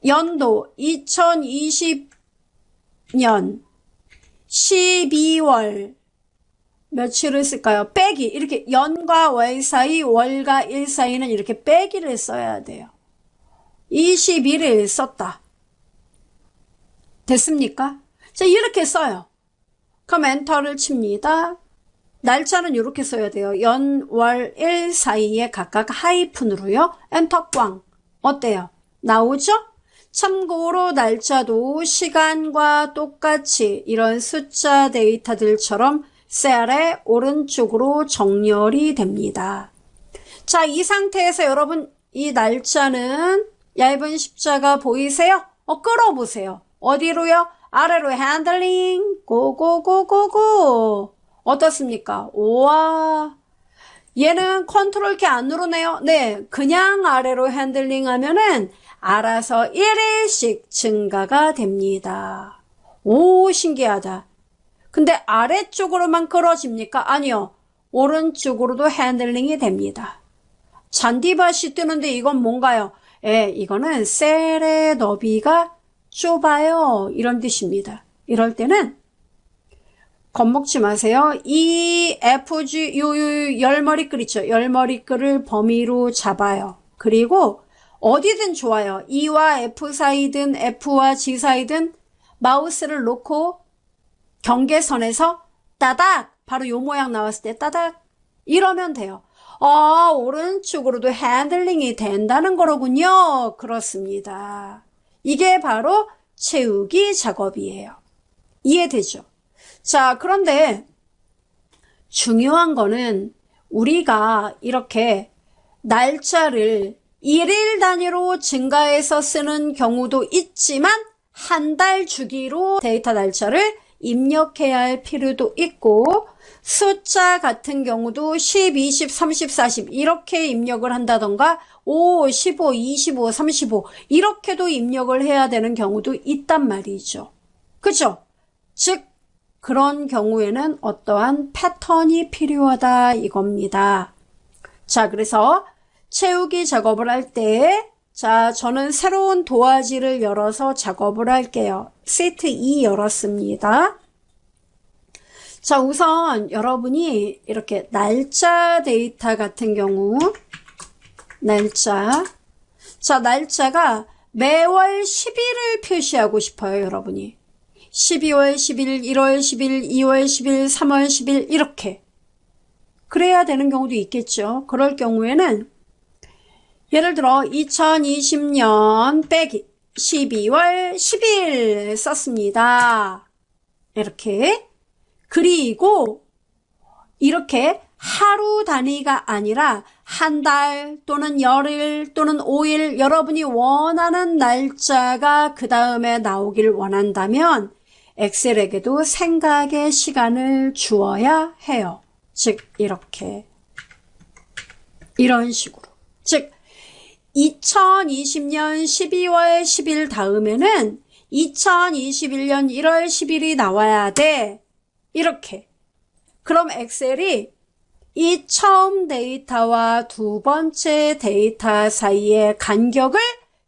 연도 2020년 12월 며칠을 쓸까요? 빼기. 이렇게 연과 월 사이, 월과 일 사이는 이렇게 빼기를 써야 돼요. 21일 썼다. 됐습니까? 자, 이렇게 써요. 그럼 엔터를 칩니다. 날짜는 이렇게 써야 돼요. 연, 월, 일 사이에 각각 하이픈으로요. 엔터 꽝. 어때요? 나오죠? 참고로 날짜도 시간과 똑같이 이런 숫자 데이터들처럼 셀의 오른쪽으로 정렬이 됩니다. 자, 이 상태에서 여러분 이 날짜는 얇은 십자가 보이세요? 끌어보세요. 어디로요? 아래로 핸들링 고고고고고. 어떻습니까? 우와, 얘는 컨트롤 키 안 누르네요. 네, 그냥 아래로 핸들링 하면은 알아서 1일씩 증가가 됩니다. 오, 신기하다. 근데 아래쪽으로만 끌어집니까? 아니요. 오른쪽으로도 핸들링이 됩니다. 잔디밭이 뜨는데 이건 뭔가요? 이거는 셀의 너비가 좁아요. 이런 뜻입니다. 이럴 때는 겁먹지 마세요. 이 FG, 열머리끌 있죠? 열머리끌을 범위로 잡아요. 그리고 어디든 좋아요. E와 F 사이든 F와 G 사이든 마우스를 놓고 경계선에서 따닥! 바로 요 모양 나왔을 때 따닥! 이러면 돼요. 오른쪽으로도 핸들링이 된다는 거로군요. 그렇습니다. 이게 바로 채우기 작업이에요. 이해되죠? 자, 그런데 중요한 거는 우리가 이렇게 날짜를 1일 단위로 증가해서 쓰는 경우도 있지만 한 달 주기로 데이터 날짜를 입력해야 할 필요도 있고 숫자 같은 경우도 10, 20, 30, 40 이렇게 입력을 한다던가 5, 15, 25, 35 이렇게도 입력을 해야 되는 경우도 있단 말이죠. 그죠? 즉 그런 경우에는 어떠한 패턴이 필요하다 이겁니다. 자, 그래서 채우기 작업을 할 때 자, 저는 새로운 도화지를 열어서 작업을 할게요. 시트 2 열었습니다. 자, 우선 여러분이 이렇게 날짜 데이터 같은 경우 날짜 자, 날짜가 매월 10일을 표시하고 싶어요, 여러분이. 12월 10일, 1월 10일, 2월 10일, 3월 10일 이렇게 그래야 되는 경우도 있겠죠. 그럴 경우에는 예를 들어 2020년 빼기 12월 10일 썼습니다. 이렇게. 그리고 이렇게 하루 단위가 아니라 한 달 또는 열일 또는 5일 여러분이 원하는 날짜가 그 다음에 나오길 원한다면 엑셀에게도 생각의 시간을 주어야 해요. 즉 이렇게 이런 식으로 즉 2020년 12월 10일 다음에는 2021년 1월 10일이 나와야 돼. 이렇게. 그럼 엑셀이 이 처음 데이터와 두 번째 데이터 사이의 간격을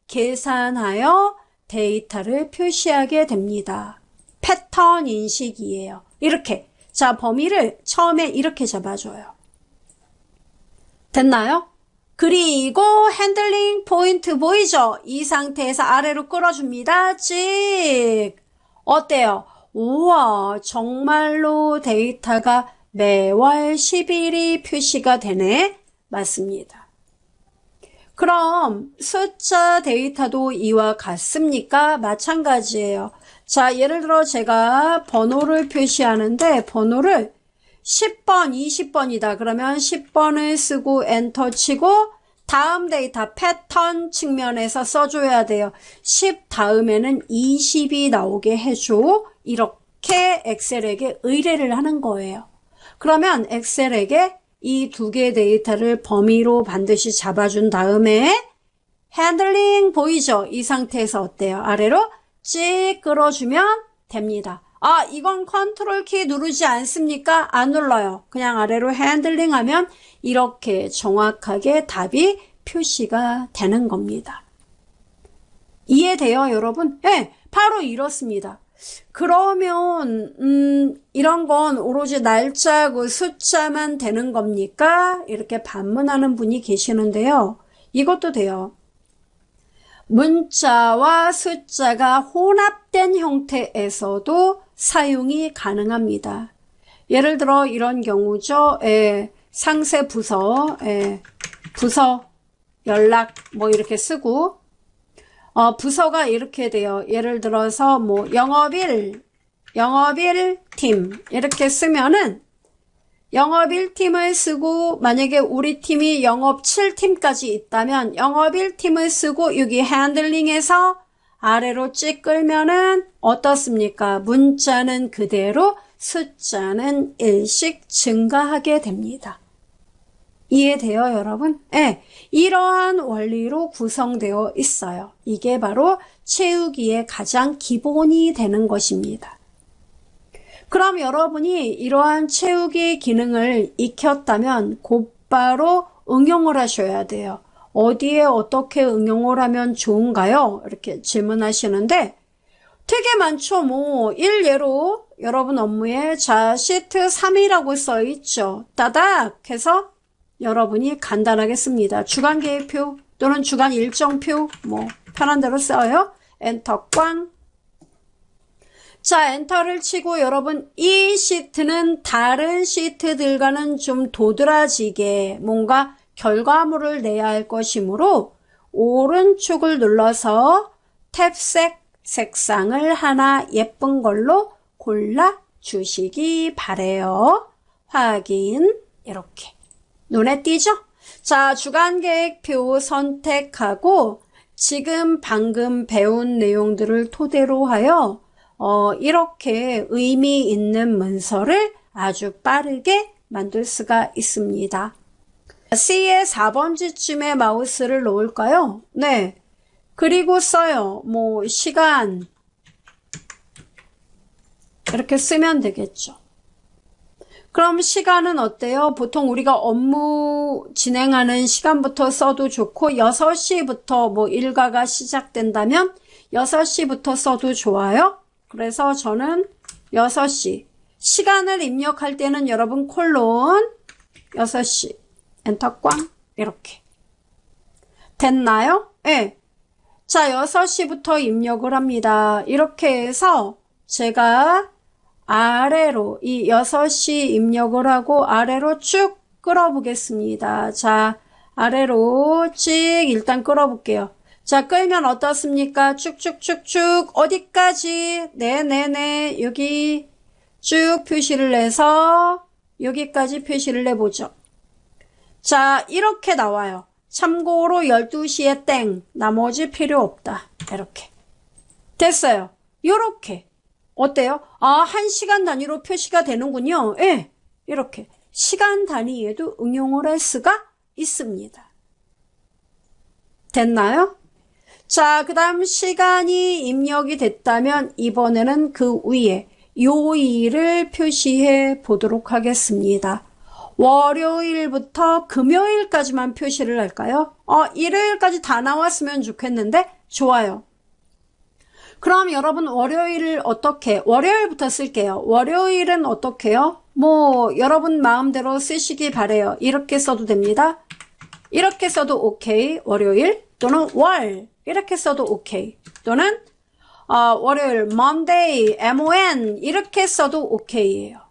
계산하여 데이터를 표시하게 됩니다. 패턴 인식이에요. 이렇게. 자, 범위를 처음에 이렇게 잡아줘요. 됐나요? 그리고 핸들링 포인트 보이죠? 이 상태에서 아래로 끌어줍니다. 찍! 어때요? 우와, 정말로 데이터가 매월 10일이 표시가 되네? 맞습니다. 그럼 숫자 데이터도 이와 같습니까? 마찬가지예요. 자, 예를 들어 제가 번호를 표시하는데 번호를 10번, 20번이다. 그러면 10번을 쓰고 엔터 치고 다음 데이터 패턴 측면에서 써줘야 돼요. 10 다음에는 20이 나오게 해줘. 이렇게 엑셀에게 의뢰를 하는 거예요. 그러면 엑셀에게 이 두 개의 데이터를 범위로 반드시 잡아준 다음에 핸들링 보이죠? 이 상태에서 어때요? 아래로 찍 끌어주면 됩니다. 아, 이건 컨트롤 키 누르지 않습니까? 안 눌러요. 그냥 아래로 핸들링 하면 이렇게 정확하게 답이 표시가 되는 겁니다. 이해돼요, 여러분? 네, 바로 이렇습니다. 그러면 이런 건 오로지 날짜하고 숫자만 되는 겁니까? 이렇게 반문하는 분이 계시는데요. 이것도 돼요. 문자와 숫자가 혼합된 형태에서도 사용이 가능합니다. 예를 들어 이런 경우죠. 상세 부서, 부서 연락 뭐 이렇게 쓰고 부서가 이렇게 돼요. 예를 들어서 뭐 영업일 팀 이렇게 쓰면은 영업 1팀을 쓰고 만약에 우리 팀이 영업 7팀까지 있다면 영업 1팀을 쓰고 여기 핸들링에서 아래로 쭉 끌면은 어떻습니까? 문자는 그대로 숫자는 1씩 증가하게 됩니다. 이해돼요, 여러분? 네, 이러한 원리로 구성되어 있어요. 이게 바로 채우기의 가장 기본이 되는 것입니다. 그럼 여러분이 이러한 채우기 기능을 익혔다면 곧바로 응용을 하셔야 돼요. 어디에 어떻게 응용을 하면 좋은가요? 이렇게 질문하시는데 되게 많죠. 뭐 일례로 여러분 업무에 자 시트 3이라고 써 있죠. 따닥 해서 여러분이 간단하게 씁니다. 주간 계획표 또는 주간 일정표 뭐 편한 대로 써요. 엔터 꽝. 자, 엔터를 치고 여러분 이 시트는 다른 시트들과는 좀 도드라지게 뭔가 결과물을 내야 할 것이므로 오른쪽을 눌러서 탭색 색상을 하나 예쁜 걸로 골라 주시기 바래요. 확인. 이렇게 눈에 띄죠? 자, 주간계획표 선택하고 지금 방금 배운 내용들을 토대로 하여 이렇게 의미 있는 문서를 아주 빠르게 만들 수가 있습니다. C의 4번지쯤에 마우스를 놓을까요? 네. 그리고 써요. 뭐 시간 이렇게 쓰면 되겠죠. 그럼 시간은 어때요? 보통 우리가 업무 진행하는 시간부터 써도 좋고 6시부터 뭐 일과가 시작된다면 6시부터 써도 좋아요. 그래서 저는 6시 시간을 입력할 때는 여러분 콜론 6시 엔터 꽝 이렇게 됐나요? 네. 자, 6시부터 입력을 합니다. 이렇게 해서 제가 아래로 이 6시 입력을 하고 아래로 쭉 끌어보겠습니다. 자, 아래로 쭉 일단 끌어볼게요. 자, 끌면 어떻습니까? 쭉쭉쭉쭉 어디까지? 네네네 여기 쭉 표시를 해서 여기까지 표시를 해보죠. 자, 이렇게 나와요. 참고로 12시에 땡 나머지 필요 없다. 이렇게 됐어요. 요렇게 어때요? 아, 1시간 단위로 표시가 되는군요. 예, 이렇게 시간 단위에도 응용을 할 수가 있습니다. 됐나요? 자, 그 다음 시간이 입력이 됐다면 이번에는 그 위에 요일을 표시해 보도록 하겠습니다. 월요일부터 금요일까지만 표시를 할까요? 일요일까지 다 나왔으면 좋겠는데 좋아요. 그럼 여러분 월요일을 어떻게? 월요일부터 쓸게요. 월요일은 어떻게요? 뭐 여러분 마음대로 쓰시기 바래요. 이렇게 써도 됩니다. 이렇게 써도 오케이. 월요일 또는 월 이렇게 써도 오케이. 또는 월요일 Monday MON 이렇게 써도 오케이예요.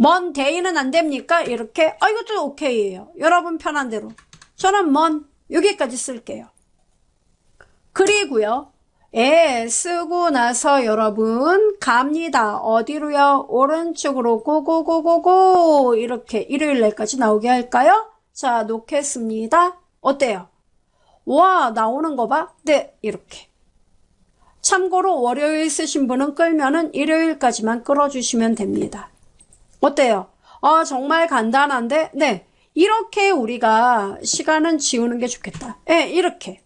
Monday는 안 됩니까? 이렇게 이것도 오케이예요. 여러분 편한 대로. 저는 여기까지 쓸게요. 그리고요. 쓰고 나서 여러분 갑니다. 어디로요? 오른쪽으로 고고고고고 이렇게 일요일 날까지 나오게 할까요? 자, 놓겠습니다. 어때요? 와, 나오는 거 봐? 네, 이렇게. 참고로 월요일 쓰신 분은 끌면은 일요일까지만 끌어주시면 됩니다. 어때요? 정말 간단한데? 네, 이렇게 우리가 시간은 지우는 게 좋겠다. 네, 이렇게.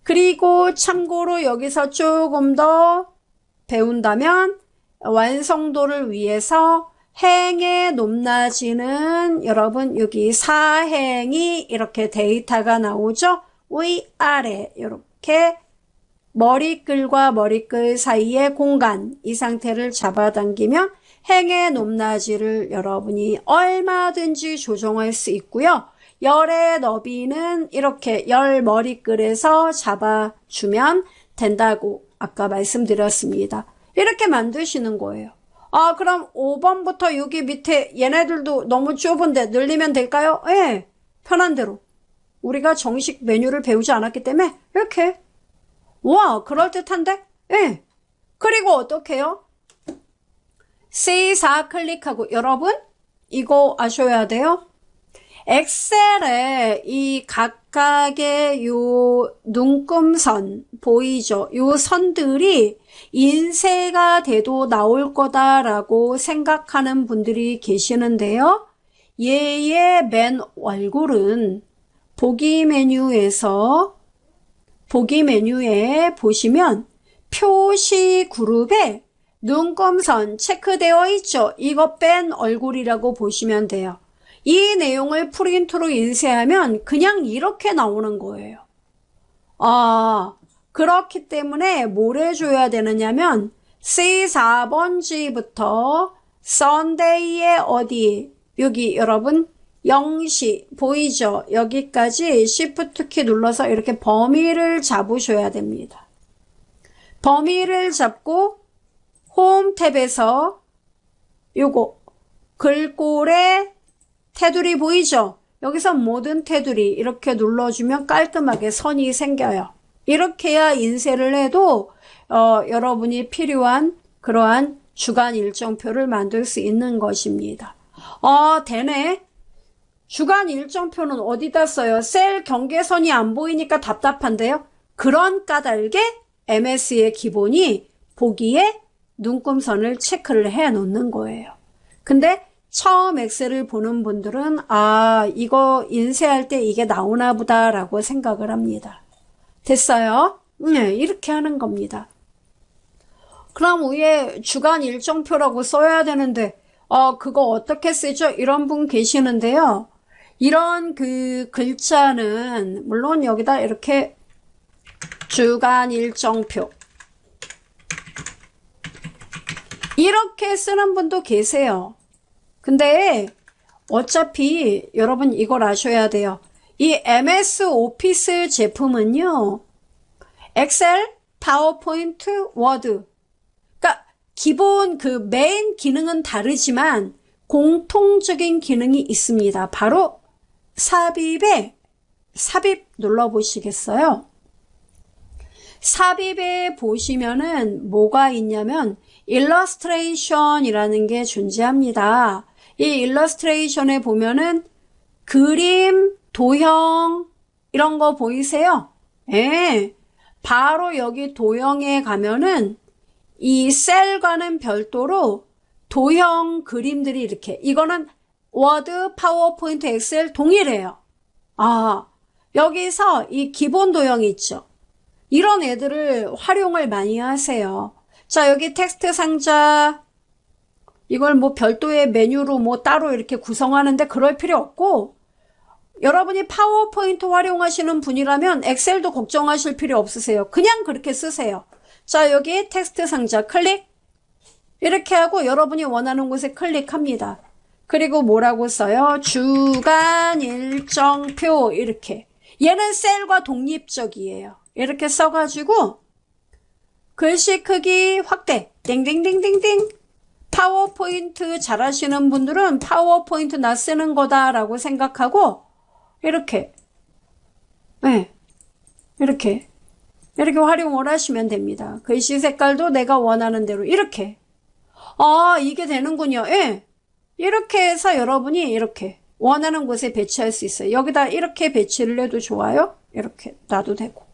그리고 참고로 여기서 조금 더 배운다면 완성도를 위해서 행의 높낮이는 여러분 여기 사행이 이렇게 데이터가 나오죠. 위아래 이렇게 머리글과 머리글 사이의 공간 이 상태를 잡아당기면 행의 높낮이를 여러분이 얼마든지 조정할 수 있고요. 열의 너비는 이렇게 열 머리글에서 잡아주면 된다고 아까 말씀드렸습니다. 이렇게 만드시는 거예요. 그럼 5번부터 여기 밑에 얘네들도 너무 좁은데 늘리면 될까요? 예, 편한 대로. 우리가 정식 메뉴를 배우지 않았기 때문에 이렇게. 와, 그럴듯한데? 예. 그리고 어떻게 해요? C4 클릭하고 여러분 이거 아셔야 돼요. 엑셀에 이 각각의 요 눈금선 보이죠? 요 선들이 인쇄가 돼도 나올 거다라고 생각하는 분들이 계시는데요. 얘의 맨 얼굴은 보기 메뉴에 보시면 표시 그룹에 눈금선 체크되어 있죠? 이거 뺀 얼굴이라고 보시면 돼요. 이 내용을 프린트로 인쇄하면 그냥 이렇게 나오는 거예요. 그렇기 때문에 뭘 해줘야 되느냐면 C4번지부터 Sunday의 어디 여기 여러분 0시 보이죠? 여기까지 Shift 키 눌러서 이렇게 범위를 잡으셔야 됩니다. 범위를 잡고 홈 탭에서 요거 글꼴에 테두리 보이죠? 여기서 모든 테두리 이렇게 눌러주면 깔끔하게 선이 생겨요. 이렇게 해야 인쇄를 해도 여러분이 필요한 그러한 주간 일정표를 만들 수 있는 것입니다. 되네. 주간 일정표는 어디다 써요? 셀 경계선이 안 보이니까 답답한데요. 그런 까닭에 MS의 기본이 보기에 눈금선을 체크를 해 놓는 거예요. 근데 처음 엑셀을 보는 분들은 이거 인쇄할 때 이게 나오나 보다 라고 생각을 합니다. 됐어요? 네, 이렇게 하는 겁니다. 그럼 위에 주간 일정표라고 써야 되는데 그거 어떻게 쓰죠? 이런 분 계시는데요. 이런 그 글자는 물론 여기다 이렇게 주간 일정표 이렇게 쓰는 분도 계세요. 근데 어차피 여러분 이걸 아셔야 돼요. 이 MS 오피스 제품은요. 엑셀, 파워포인트, 워드. 그러니까 기본 그 메인 기능은 다르지만 공통적인 기능이 있습니다. 바로 삽입 눌러보시겠어요? 삽입에 보시면은 뭐가 있냐면 일러스트레이션이라는 게 존재합니다. 이 일러스트레이션에 보면은 그림, 도형 이런 거 보이세요? 예. 바로 여기 도형에 가면은 이 셀과는 별도로 도형 그림들이 이렇게 이거는 워드, 파워포인트, 엑셀 동일해요. 여기서 이 기본 도형이 있죠. 이런 애들을 활용을 많이 하세요. 자, 여기 텍스트 상자 이걸 뭐 별도의 메뉴로 뭐 따로 이렇게 구성하는데 그럴 필요 없고 여러분이 파워포인트 활용하시는 분이라면 엑셀도 걱정하실 필요 없으세요. 그냥 그렇게 쓰세요. 자, 여기 텍스트 상자 클릭 이렇게 하고 여러분이 원하는 곳에 클릭합니다. 그리고 뭐라고 써요? 주간 일정표 이렇게. 얘는 셀과 독립적이에요. 이렇게 써가지고 글씨 크기 확대 땡땡땡땡땡. 파워포인트 잘하시는 분들은 파워포인트 나 쓰는 거다라고 생각하고 이렇게 이렇게 활용을 하시면 됩니다. 글씨 색깔도 내가 원하는 대로 이렇게 이게 되는군요. 이렇게 해서 여러분이 이렇게 원하는 곳에 배치할 수 있어요. 여기다 이렇게 배치를 해도 좋아요. 이렇게 놔도 되고.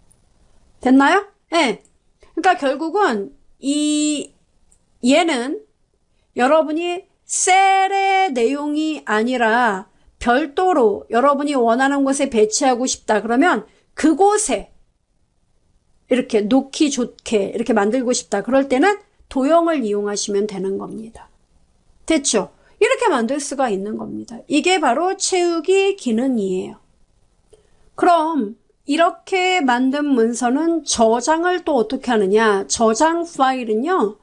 됐나요? 그러니까 결국은 얘는 여러분이 셀의 내용이 아니라 별도로 여러분이 원하는 곳에 배치하고 싶다 그러면 그곳에 이렇게 놓기 좋게 이렇게 만들고 싶다 그럴 때는 도형을 이용하시면 되는 겁니다. 됐죠? 이렇게 만들 수가 있는 겁니다. 이게 바로 채우기 기능이에요. 그럼 이렇게 만든 문서는 저장을 또 어떻게 하느냐? 저장 파일은요.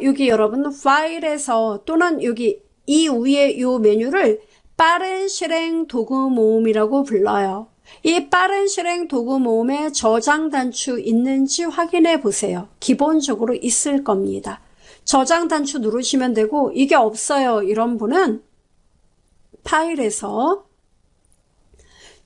여기 여러분 파일에서 또는 여기 이 위에 요 메뉴를 빠른 실행 도구 모음이라고 불러요. 이 빠른 실행 도구 모음에 저장 단추 있는지 확인해 보세요. 기본적으로 있을 겁니다. 저장 단추 누르시면 되고 이게 없어요. 이런 분은 파일에서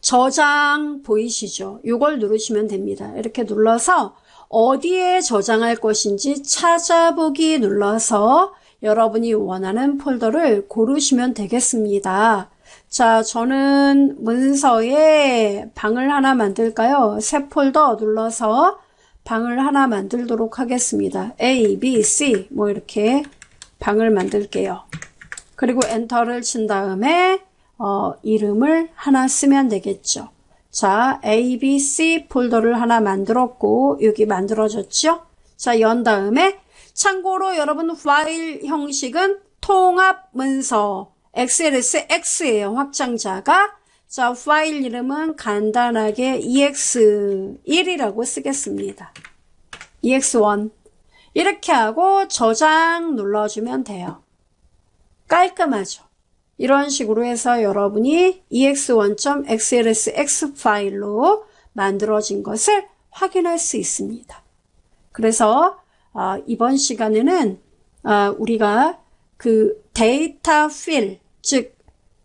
저장 보이시죠? 이걸 누르시면 됩니다. 이렇게 눌러서 어디에 저장할 것인지 찾아보기 눌러서 여러분이 원하는 폴더를 고르시면 되겠습니다. 자, 저는 문서에 방을 하나 만들까요? 새 폴더 눌러서 방을 하나 만들도록 하겠습니다. A, B, C 뭐 이렇게 방을 만들게요. 그리고 엔터를 친 다음에 이름을 하나 쓰면 되겠죠. 자, A, B, C 폴더를 하나 만들었고 여기 만들어졌죠? 자, 연 다음에 참고로 여러분 파일 형식은 통합 문서 XLS X예요. 확장자가. 자, 파일 이름은 간단하게 EX1이라고 쓰겠습니다. EX1 이렇게 하고 저장 눌러주면 돼요. 깔끔하죠. 이런 식으로 해서 여러분이 ex1.xlsx 파일로 만들어진 것을 확인할 수 있습니다. 그래서 이번 시간에는 우리가 그 데이터 필, 즉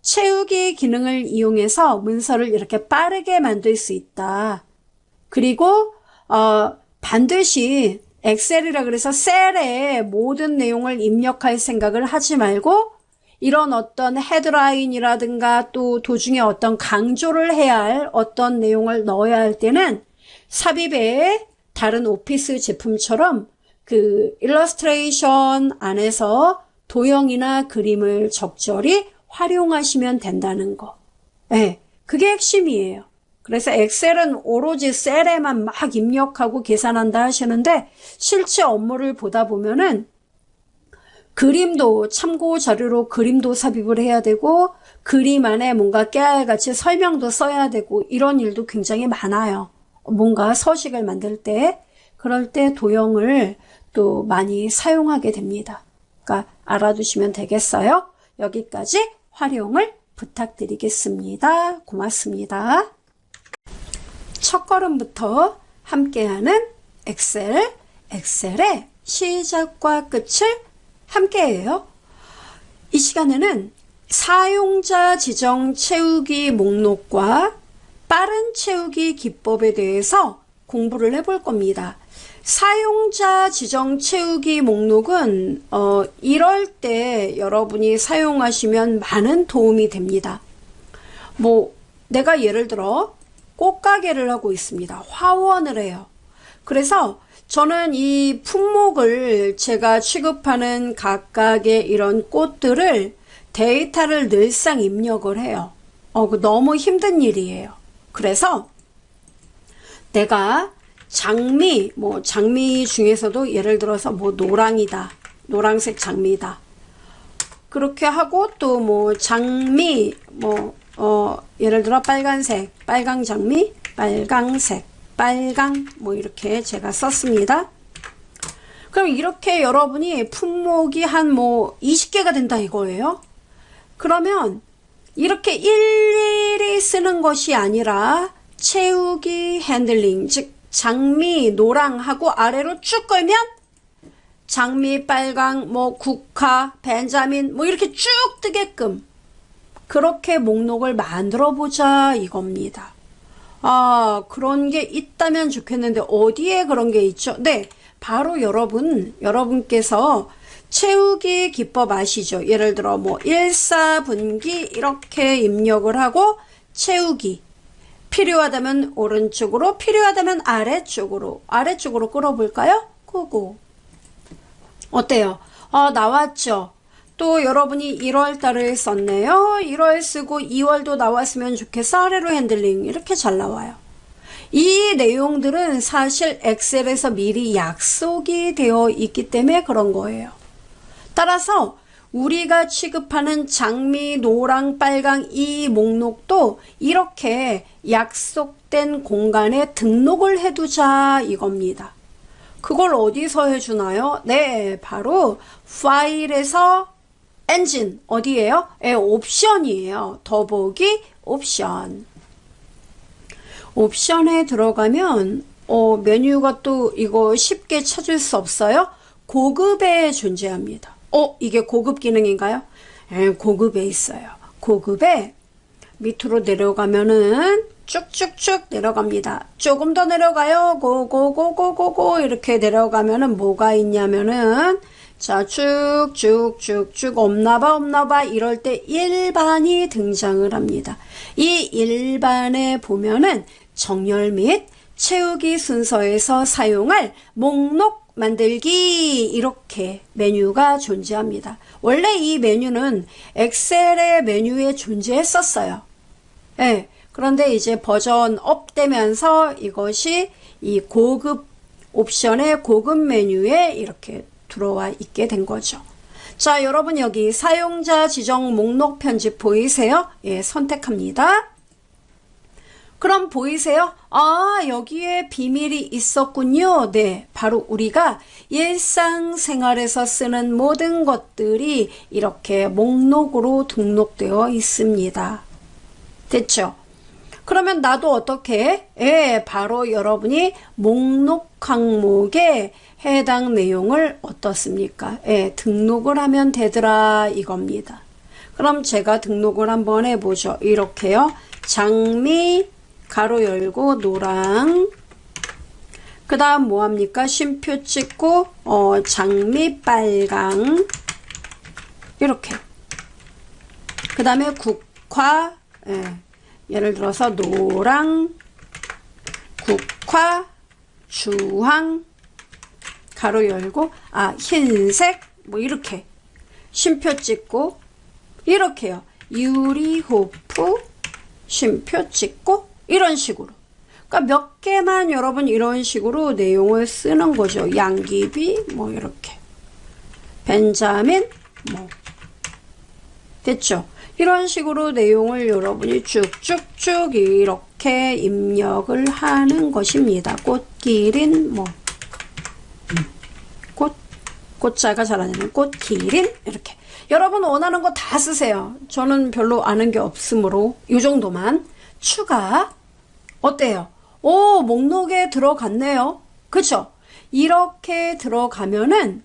채우기 기능을 이용해서 문서를 이렇게 빠르게 만들 수 있다. 그리고 반드시 엑셀이라 그래서 셀에 모든 내용을 입력할 생각을 하지 말고 이런 어떤 헤드라인이라든가 또 도중에 어떤 강조를 해야 할 어떤 내용을 넣어야 할 때는 삽입에 다른 오피스 제품처럼 그 일러스트레이션 안에서 도형이나 그림을 적절히 활용하시면 된다는 거. 네, 그게 핵심이에요. 그래서 엑셀은 오로지 셀에만 막 입력하고 계산한다 하시는데 실제 업무를 보다 보면은 그림도 참고 자료로 그림도 삽입을 해야 되고 그림 안에 뭔가 깨알같이 설명도 써야 되고 이런 일도 굉장히 많아요. 뭔가 서식을 만들 때 그럴 때 도형을 또 많이 사용하게 됩니다. 그러니까 알아두시면 되겠어요. 여기까지 활용을 부탁드리겠습니다. 고맙습니다. 첫 걸음부터 함께하는 엑셀의 시작과 끝을 함께해요. 이 시간에는 사용자 지정 채우기 목록과 빠른 채우기 기법에 대해서 공부를 해볼 겁니다. 사용자 지정 채우기 목록은 이럴 때 여러분이 사용하시면 많은 도움이 됩니다. 뭐 내가 예를 들어 꽃가게를 하고 있습니다. 화원을 해요. 그래서 저는 이 품목을 제가 취급하는 각각의 이런 꽃들을 데이터를 늘상 입력을 해요. 너무 힘든 일이에요. 그래서 내가 장미 중에서도 예를 들어서 뭐 노랑이다. 노랑색 장미다. 그렇게 하고 또 뭐 장미, 예를 들어 빨간색, 빨강 장미, 빨강색, 빨강, 이렇게 제가 썼습니다. 그럼 이렇게 여러분이 품목이 한 20개가 된다 이거예요. 그러면 이렇게 일일이 쓰는 것이 아니라 채우기 핸들링, 즉 장미, 노랑하고 아래로 쭉 끌면 장미, 빨강, 국화, 벤자민 이렇게 쭉 뜨게끔 그렇게 목록을 만들어 보자 이겁니다. 그런 게 있다면 좋겠는데 어디에 그런 게 있죠? 네, 바로 여러분께서 채우기 기법 아시죠? 예를 들어 1사분기 이렇게 입력을 하고 채우기. 필요하다면 오른쪽으로, 필요하다면 아래쪽으로 끌어볼까요? 그거. 어때요? 나왔죠? 또 여러분이 1월 달을 썼네요. 1월 쓰고 2월도 나왔으면 좋겠어. 아래로 핸들링 이렇게 잘 나와요. 이 내용들은 사실 엑셀에서 미리 약속이 되어 있기 때문에 그런 거예요. 따라서 우리가 취급하는 장미, 노랑, 빨강 이 목록도 이렇게 약속된 공간에 등록을 해두자 이겁니다. 그걸 어디서 해주나요? 네, 바로 파일에서 엔진 어디예요? 옵션이에요. 더보기 옵션. 옵션에 들어가면 메뉴가 또 이거 쉽게 찾을 수 없어요. 고급에 존재합니다. 이게 고급 기능인가요? 고급에 있어요. 고급에 밑으로 내려가면은 쭉쭉쭉 내려갑니다. 조금 더 내려가요. 고고고고고고 이렇게 내려가면은 뭐가 있냐면은 자, 쭉쭉쭉쭉 없나봐 이럴 때 1반이 등장을 합니다. 이 1반에 보면은 정렬 및 채우기 순서에서 사용할 목록 만들기 이렇게 메뉴가 존재합니다. 원래 이 메뉴는 엑셀의 메뉴에 존재했었어요. 예. 그런데 이제 버전 업 되면서 이것이 이 고급 옵션의 고급 메뉴에 이렇게 들어와 있게 된 거죠. 자, 여러분 여기 사용자 지정 목록 편집 보이세요? 예, 선택합니다. 그럼 보이세요? 아, 여기에 비밀이 있었군요. 네, 바로 우리가 일상생활에서 쓰는 모든 것들이 이렇게 목록으로 등록되어 있습니다. 됐죠? 그러면 나도 어떻게? 예, 바로 여러분이 목록 항목에 해당 내용을 어떻습니까? 예, 등록을 하면 되더라 이겁니다. 그럼 제가 등록을 한번 해보죠. 이렇게요. 장미 가로 열고 노랑 그 다음 뭐합니까? 쉼표 찍고 장미 빨강 이렇게 그 다음에 국화 예를 들어서 노랑 국화 주황 가로 열고 흰색 뭐 이렇게 쉼표 찍고 이렇게요. 유리호프 쉼표 찍고 이런 식으로. 그러니까 몇 개만 여러분 이런 식으로 내용을 쓰는 거죠. 양귀비 뭐 이렇게. 벤자민 뭐 됐죠? 이런 식으로 내용을 여러분이 쭉쭉쭉 이렇게 입력을 하는 것입니다. 꽃기린 뭐 꽃자가 잘 안 되는 꽃기린 이렇게. 여러분 원하는 거 다 쓰세요. 저는 별로 아는 게 없으므로 이 정도만 추가. 어때요? 오, 목록에 들어갔네요. 그쵸? 이렇게 들어가면은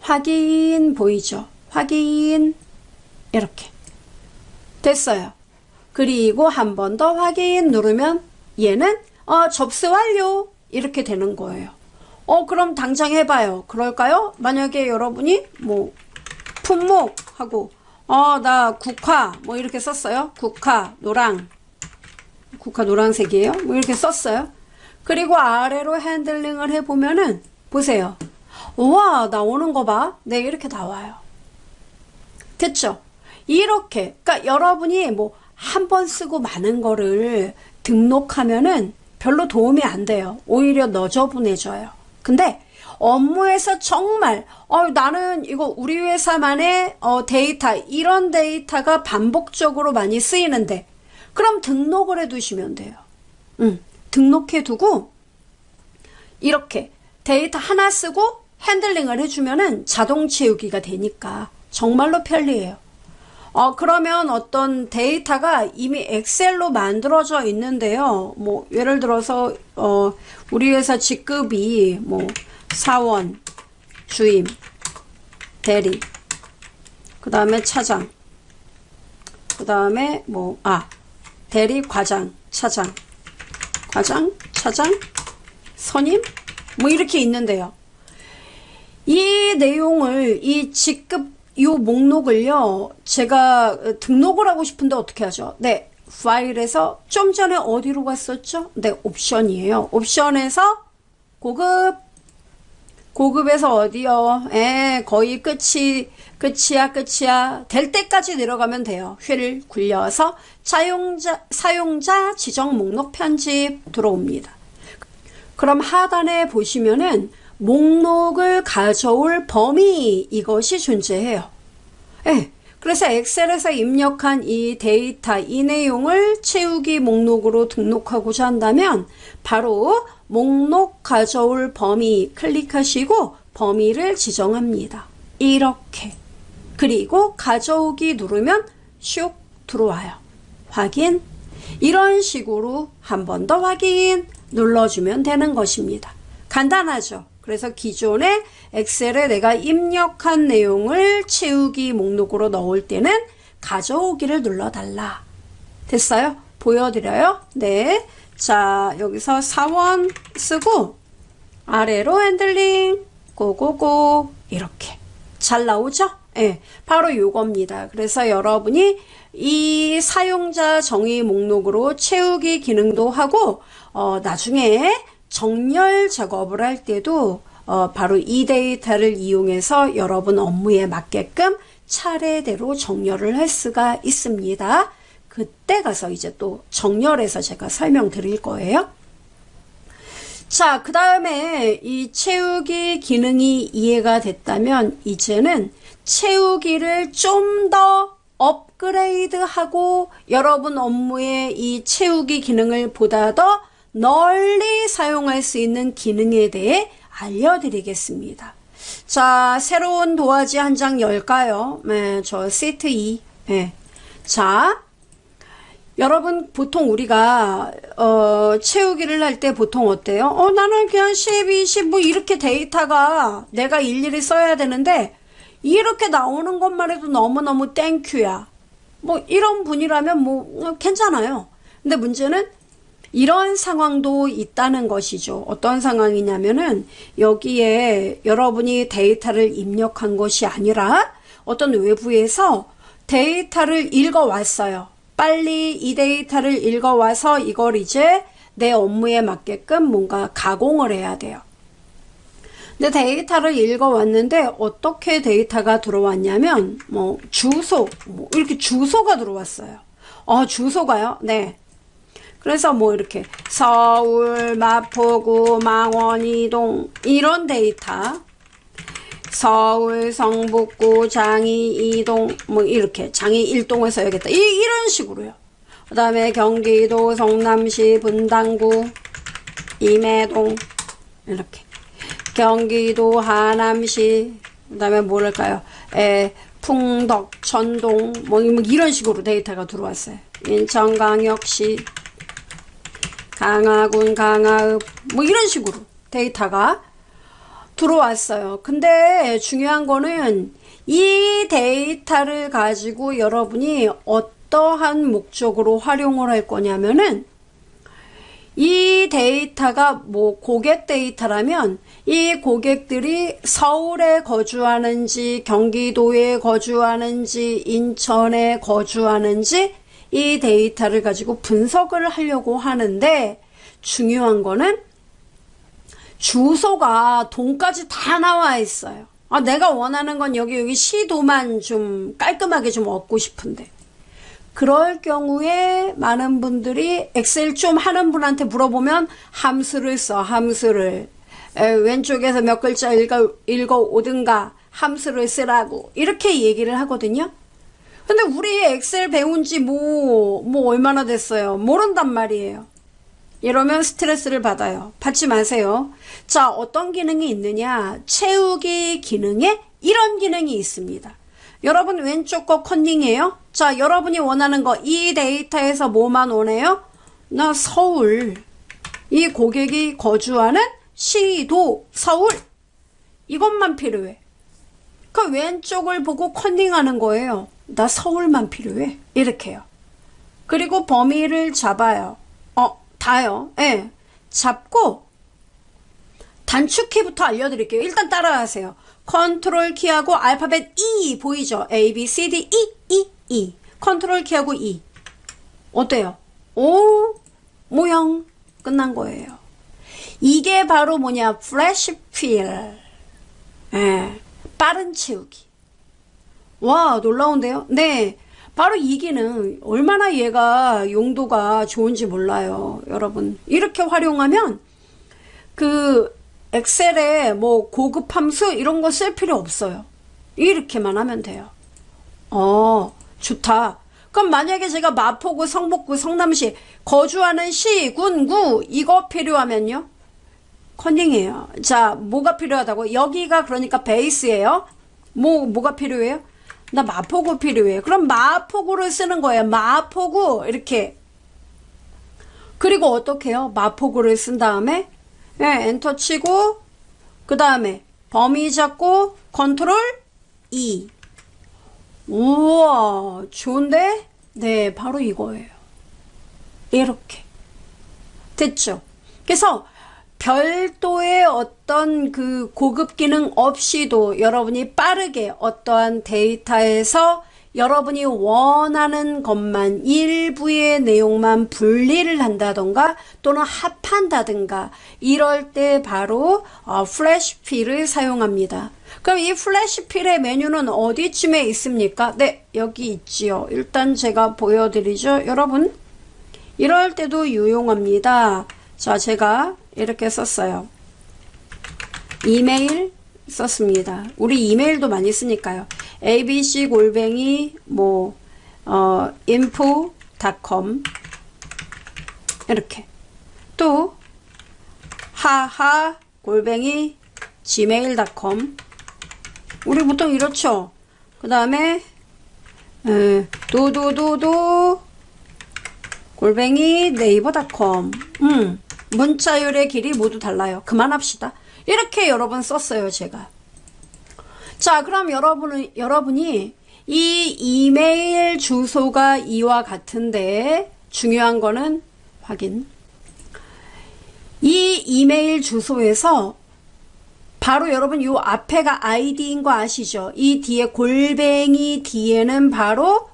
확인 보이죠? 확인 이렇게 됐어요. 그리고 한 번 더 확인 누르면 얘는 접수 완료 이렇게 되는 거예요. 그럼 당장 해봐요. 그럴까요? 만약에 여러분이 뭐 품목 하고 나 국화 뭐 이렇게 썼어요. 국화 노란색이에요. 뭐 이렇게 썼어요. 그리고 아래로 핸들링을 해보면은 보세요. 우와, 나오는 거 봐. 네, 이렇게 나와요. 됐죠? 이렇게 그러니까 여러분이 뭐 한 번 쓰고 많은 거를 등록하면은 별로 도움이 안 돼요. 오히려 너저분해져요. 근데 업무에서 정말 나는 이거 우리 회사만의 데이터 이런 데이터가 반복적으로 많이 쓰이는데 그럼 등록을 해 두시면 돼요. 등록해 두고 이렇게 데이터 하나 쓰고 핸들링을 해주면은 자동 채우기가 되니까 정말로 편리해요. 그러면 어떤 데이터가 이미 엑셀로 만들어져 있는데요. 뭐 예를 들어서 우리 회사 직급이 뭐 사원, 주임, 대리, 그 다음에 차장, 그 다음에 뭐 대리, 과장, 차장, 선임 뭐 이렇게 있는데요. 이 내용을 이 직급 요 목록을요 제가 등록을 하고 싶은데 어떻게 하죠? 네, 파일에서 좀 전에 어디로 갔었죠? 네, 옵션이에요. 옵션에서 고급에서 어디요? 거의 끝이야 될 때까지 내려가면 돼요. 휠을 굴려서 사용자 지정 목록 편집 들어옵니다. 그럼 하단에 보시면은 목록을 가져올 범위 이것이 존재해요. 그래서 엑셀에서 입력한 이 데이터 이 내용을 채우기 목록으로 등록하고자 한다면 바로 목록 가져올 범위 클릭하시고 범위를 지정합니다. 이렇게. 그리고 가져오기 누르면 슉 들어와요. 확인. 이런 식으로 한 번 더 확인 눌러주면 되는 것입니다. 간단하죠? 그래서 기존에 엑셀에 내가 입력한 내용을 채우기 목록으로 넣을 때는 가져오기를 눌러달라. 됐어요? 보여드려요? 네. 자, 여기서 사원 쓰고 아래로 핸들링 고고고 이렇게 잘 나오죠? 예, 바로 요겁니다. 그래서 여러분이 이 사용자 정의 목록으로 채우기 기능도 하고 나중에 정렬 작업을 할 때도 바로 이 데이터를 이용해서 여러분 업무에 맞게끔 차례대로 정렬을 할 수가 있습니다. 그때 가서 이제 또 정렬해서 제가 설명드릴 거예요. 자, 그 다음에 이 채우기 기능이 이해가 됐다면 이제는 채우기를 좀 더 업그레이드하고 여러분 업무에 이 채우기 기능을 보다 더 널리 사용할 수 있는 기능에 대해 알려드리겠습니다. 자, 새로운 도화지 한 장 열까요? 네, 저 시트 2. 네. 자, 여러분 보통 우리가 채우기를 할 때 보통 어때요? 나는 그냥 10, 20 뭐 이렇게 데이터가 내가 일일이 써야 되는데 이렇게 나오는 것만 해도 너무너무 땡큐야. 뭐 이런 분이라면 뭐 괜찮아요. 근데 문제는 이런 상황도 있다는 것이죠. 어떤 상황이냐면은 여기에 여러분이 데이터를 입력한 것이 아니라 어떤 외부에서 데이터를 읽어왔어요. 빨리 이 데이터를 읽어와서 이걸 이제 내 업무에 맞게끔 뭔가 가공을 해야 돼요. 근데 데이터를 읽어왔는데 어떻게 데이터가 들어왔냐면 뭐 주소 뭐 이렇게 주소가 들어왔어요. 주소가요? 네. 그래서 뭐 이렇게 서울, 마포구, 망원이동 이런 데이터, 서울, 성북구, 장이2동 뭐 이렇게 장이1동을 써야겠다. 이런 식으로요. 그 다음에 경기도 성남시 분당구 임해동 이렇게 경기도 하남시 그 다음에 뭐랄까요? 풍덕, 천동 뭐 이런 식으로 데이터가 들어왔어요. 인천광역시 강화군, 강화읍 뭐 이런 식으로 데이터가 들어왔어요. 근데 중요한 거는 이 데이터를 가지고 여러분이 어떠한 목적으로 활용을 할 거냐면은 이 데이터가 뭐 고객 데이터라면 이 고객들이 서울에 거주하는지 경기도에 거주하는지 인천에 거주하는지 이 데이터를 가지고 분석을 하려고 하는데 중요한 거는 주소가 동까지 다 나와 있어요. 내가 원하는 건 여기 시도만 좀 깔끔하게 좀 얻고 싶은데 그럴 경우에 많은 분들이 엑셀 좀 하는 분한테 물어보면 함수를 써. 함수를 왼쪽에서 몇 글자 읽어 오든가 함수를 쓰라고 이렇게 얘기를 하거든요. 근데 우리 엑셀 배운 지 뭐 얼마나 됐어요? 모른단 말이에요. 이러면 스트레스를 받아요. 받지 마세요. 자, 어떤 기능이 있느냐? 채우기 기능에 이런 기능이 있습니다. 여러분 왼쪽 거 컨닝이에요. 자, 여러분이 원하는 거 이 데이터에서 뭐만 원해요? 나 서울. 이 고객이 거주하는 시도 서울. 이것만 필요해. 그 왼쪽을 보고 컨닝하는 거예요. 나 서울만 필요해. 이렇게요. 그리고 범위를 잡아요. 다요. 예. 잡고 단축키부터 알려드릴게요. 일단 따라하세요. 컨트롤 키하고 알파벳 E 보이죠? A, B, C, D, E. 컨트롤 키하고 E. 어때요? 오, 모형 끝난 거예요. 이게 바로 뭐냐? 플래시 필. 예. 빠른 채우기. 와, 놀라운데요? 네. 바로 이 기능 얼마나 얘가 용도가 좋은지 몰라요. 여러분 이렇게 활용하면 그 엑셀에 뭐 고급 함수 이런 거 쓸 필요 없어요. 이렇게만 하면 돼요. 좋다. 그럼 만약에 제가 마포구, 성북구, 성남시 거주하는 시, 군, 구 이거 필요하면요. 컨닝이에요. 자, 뭐가 필요하다고? 여기가 그러니까 베이스예요. 뭐가 필요해요? 나 마포구 필요해. 그럼 마포구를 쓰는 거예요. 마포구 이렇게. 그리고 어떻게 해요? 마포구를 쓴 다음에 엔터 치고 그 다음에 범위 잡고 컨트롤 E. 우와 좋은데? 네, 바로 이거예요. 이렇게 됐죠. 그래서 별도의 어떤 그 고급 기능 없이도 여러분이 빠르게 어떠한 데이터에서 여러분이 원하는 것만 일부의 내용만 분리를 한다던가 또는 합한다든가 이럴 때 바로 플래시필을 사용합니다. 그럼 이 플래시필의 메뉴는 어디쯤에 있습니까? 네, 여기 있지요. 일단 제가 보여드리죠. 여러분, 이럴 때도 유용합니다. 자, 제가 이렇게 썼어요. 이메일 썼습니다. 우리 이메일도 많이 쓰니까요. abc info.com 이렇게 또 하하 gmail.com 우리 보통 이렇죠. 그 다음에 도도도도 네이버닷컴 문자열의 길이 모두 달라요. 그만합시다. 이렇게 여러 번 썼어요, 제가. 자, 그럼 여러분이 이 이메일 주소가 이와 같은데 중요한 거는 확인. 이 이메일 주소에서 바로 여러분 요 앞에가 아이디인 거 아시죠? 이 뒤에 골뱅이 뒤에는 바로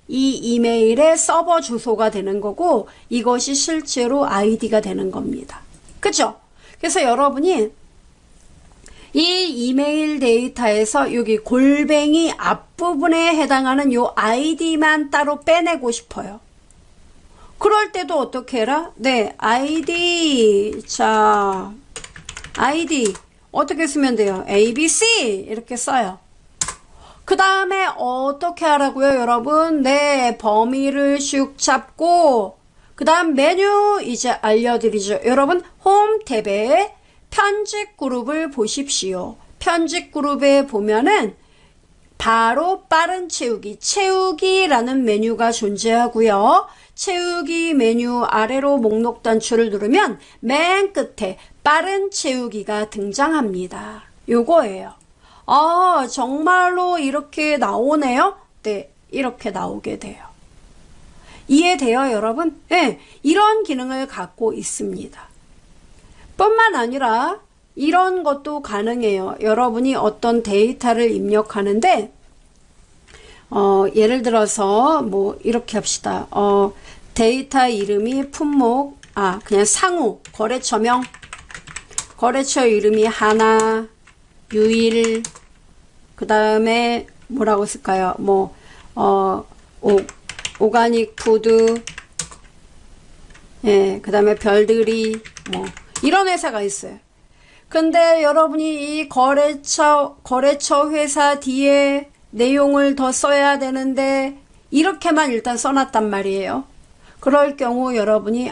이 이메일의 서버 주소가 되는 거고 이것이 실제로 아이디가 되는 겁니다. 그죠? 그래서 여러분이 이 이메일 데이터에서 여기 골뱅이 앞부분에 해당하는 요 아이디만 따로 빼내고 싶어요. 그럴 때도 어떻게 해라? 네, 아이디. 자, 아이디 어떻게 쓰면 돼요? ABC 이렇게 써요. 그 다음에 어떻게 하라고요, 여러분? 네, 범위를 슉 잡고 그 다음 메뉴 이제 알려드리죠. 여러분, 홈 탭에 편집 그룹을 보십시오. 편집 그룹에 보면은 바로 빠른 채우기라는 메뉴가 존재하고요. 채우기 메뉴 아래로 목록 단추를 누르면 맨 끝에 빠른 채우기가 등장합니다. 요거예요. 아, 정말로 이렇게 나오네요? 네, 이렇게 나오게 돼요. 이해돼요, 여러분? 네, 이런 기능을 갖고 있습니다. 뿐만 아니라 이런 것도 가능해요. 여러분이 어떤 데이터를 입력하는데 예를 들어서 뭐 이렇게 합시다. 데이터 이름이 품목, 그냥 상호, 거래처명, 거래처 이름이 하나, 유일, 그 다음에 뭐라고 쓸까요? 뭐 오가닉 푸드, 예, 그 다음에 별들이 뭐 이런 회사가 있어요. 근데 여러분이 이 거래처 회사 뒤에 내용을 더 써야 되는데 이렇게만 일단 써놨단 말이에요. 그럴 경우 여러분이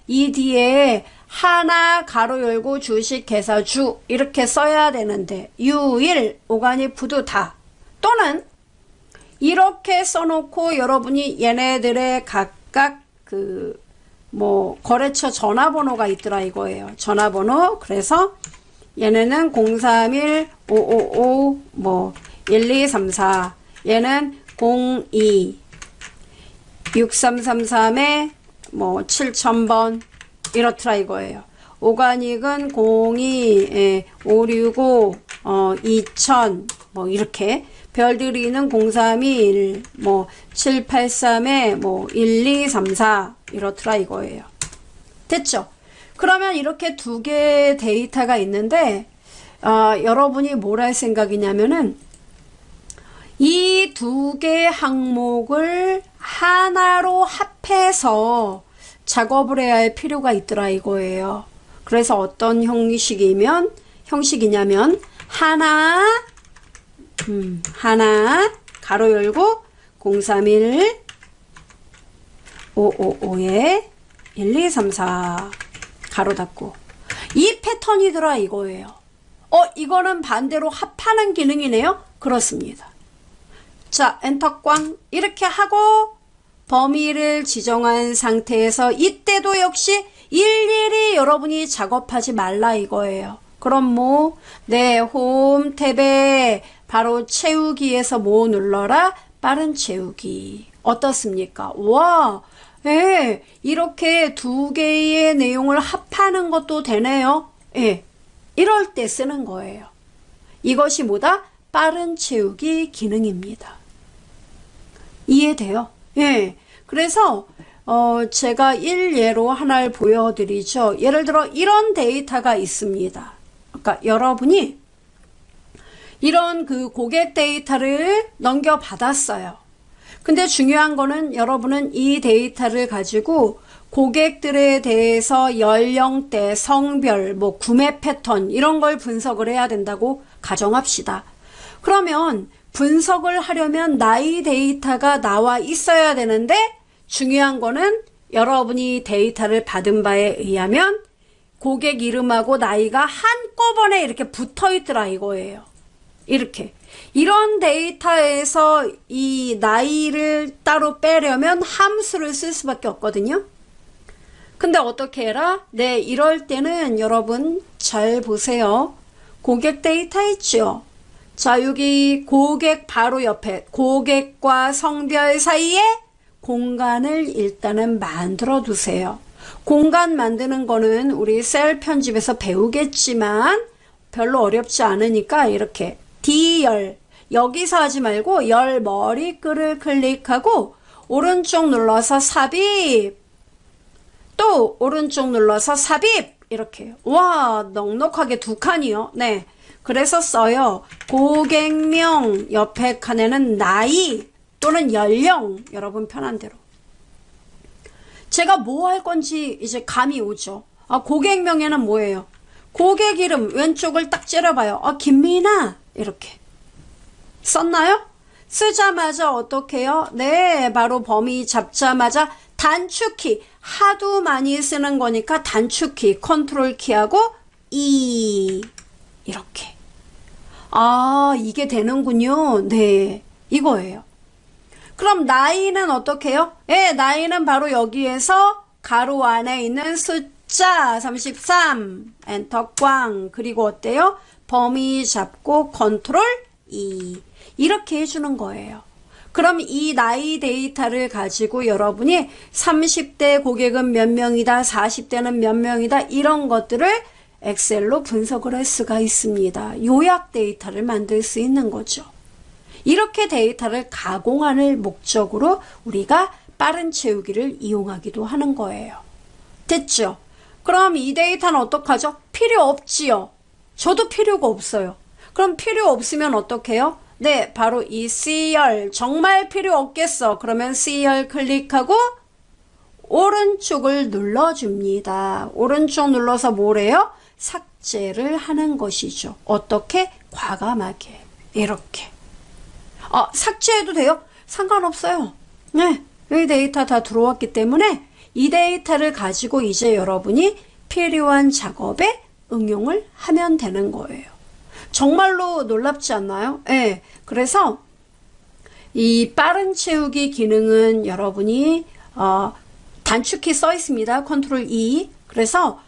이 뒤에 하나 가로 열고 주식회사 주 이렇게 써야 되는데 유일 오가닉 푸드 다 또는 이렇게 써놓고 여러분이 얘네들의 각각 거래처 전화번호가 있더라 이거예요. 전화번호. 그래서 얘네는 031 555 1234 얘는 02 6333에 7000번 이렇더라 이거예요. 오가닉은 02 565 2000 이렇게 별들이는 031 783에 1234 이렇더라 이거예요. 됐죠? 그러면 이렇게 두 개의 데이터가 있는데 여러분이 뭘 할 생각이냐면은 이 두 개의 항목을 하나로 합해서 작업을 해야 할 필요가 있더라 이거예요. 그래서 어떤 형식이냐면 하나 가로 열고 031 555에 1234 가로 닫고 이 패턴이더라 이거예요. 이거는 반대로 합하는 기능이네요. 그렇습니다. 자, 엔터 꽝 이렇게 하고 범위를 지정한 상태에서 이때도 역시 일일이 여러분이 작업하지 말라 이거예요. 그럼 네, 홈 탭에 바로 채우기에서 눌러라. 빠른 채우기. 어떻습니까? 와, 예, 이렇게 두 개의 내용을 합하는 것도 되네요. 예, 이럴 때 쓰는 거예요. 이것이 뭐다? 빠른 채우기 기능입니다. 이해돼요? 예, 그래서 제가 일예로 하나를 보여드리죠. 예를 들어 이런 데이터가 있습니다. 그러니까 여러분이 이런 그 고객 데이터를 넘겨받았어요. 근데 중요한 거는 여러분은 이 데이터를 가지고 고객들에 대해서 연령대, 성별, 뭐 구매 패턴 이런 걸 분석을 해야 된다고 가정합시다. 그러면 분석을 하려면 나이 데이터가 나와 있어야 되는데 중요한 거는 여러분이 데이터를 받은 바에 의하면 고객 이름하고 나이가 한꺼번에 이렇게 붙어 있더라 이거예요. 이렇게. 이런 데이터에서 이 나이를 따로 빼려면 함수를 쓸 수밖에 없거든요. 근데 어떻게 해라? 네, 이럴 때는 여러분 잘 보세요. 고객 데이터 있죠? 자, 여기 고객 바로 옆에 고객과 성별 사이에 공간을 일단은 만들어 두세요. 공간 만드는 거는 우리 셀 편집에서 배우겠지만 별로 어렵지 않으니까 이렇게 D열 여기서 하지 말고 열 머리글을 클릭하고 오른쪽 눌러서 삽입 또 오른쪽 눌러서 삽입 이렇게 와 넉넉하게 두 칸이요. 네, 그래서 써요. 고객명 옆에 칸에는 나이 또는 연령 여러분 편한 대로 제가 뭐 할 건지 이제 감이 오죠. 고객명에는 뭐예요? 고객 이름 왼쪽을 딱 찌려봐요. 김미나 이렇게 썼나요? 쓰자마자 어떻게 해요? 네, 바로 범위 잡자마자 단축키 하도 많이 쓰는 거니까 단축키 컨트롤 키하고 E 이렇게 이게 되는군요. 네, 이거예요. 그럼 나이는 어떻게 해요? 예, 나이는 바로 여기에서 가로 안에 있는 숫자 33 엔터 꽝 그리고 어때요? 범위 잡고 컨트롤 E 이렇게 해주는 거예요. 그럼 이 나이 데이터를 가지고 여러분이 30대 고객은 몇 명이다, 40대는 몇 명이다 이런 것들을 엑셀로 분석을 할 수가 있습니다. 요약 데이터를 만들 수 있는 거죠. 이렇게 데이터를 가공하는 목적으로 우리가 빠른 채우기를 이용하기도 하는 거예요. 됐죠? 그럼 이 데이터는 어떡하죠? 필요 없지요. 저도 필요가 없어요. 그럼 필요 없으면 어떡해요? 네, 바로 이 C열 정말 필요 없겠어. 그러면 C열 클릭하고 오른쪽을 눌러줍니다. 오른쪽 눌러서 뭐래요? 삭제를 하는 것이죠. 어떻게? 과감하게 이렇게. 삭제해도 돼요? 상관없어요. 네, 이 데이터 다 들어왔기 때문에 이 데이터를 가지고 이제 여러분이 필요한 작업에 응용을 하면 되는 거예요. 정말로 놀랍지 않나요? 네, 그래서 이 빠른 채우기 기능은 여러분이 단축키 써 있습니다. 컨트롤 E. 그래서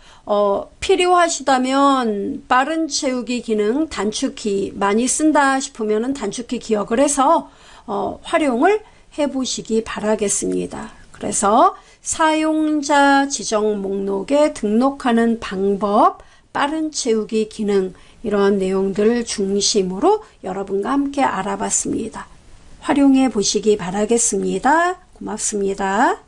필요하시다면 빠른 채우기 기능 단축키 많이 쓴다 싶으면 단축키 기억을 해서 활용을 해보시기 바라겠습니다. 그래서 사용자 지정 목록에 등록하는 방법, 빠른 채우기 기능 이런 내용들을 중심으로 여러분과 함께 알아봤습니다. 활용해 보시기 바라겠습니다. 고맙습니다.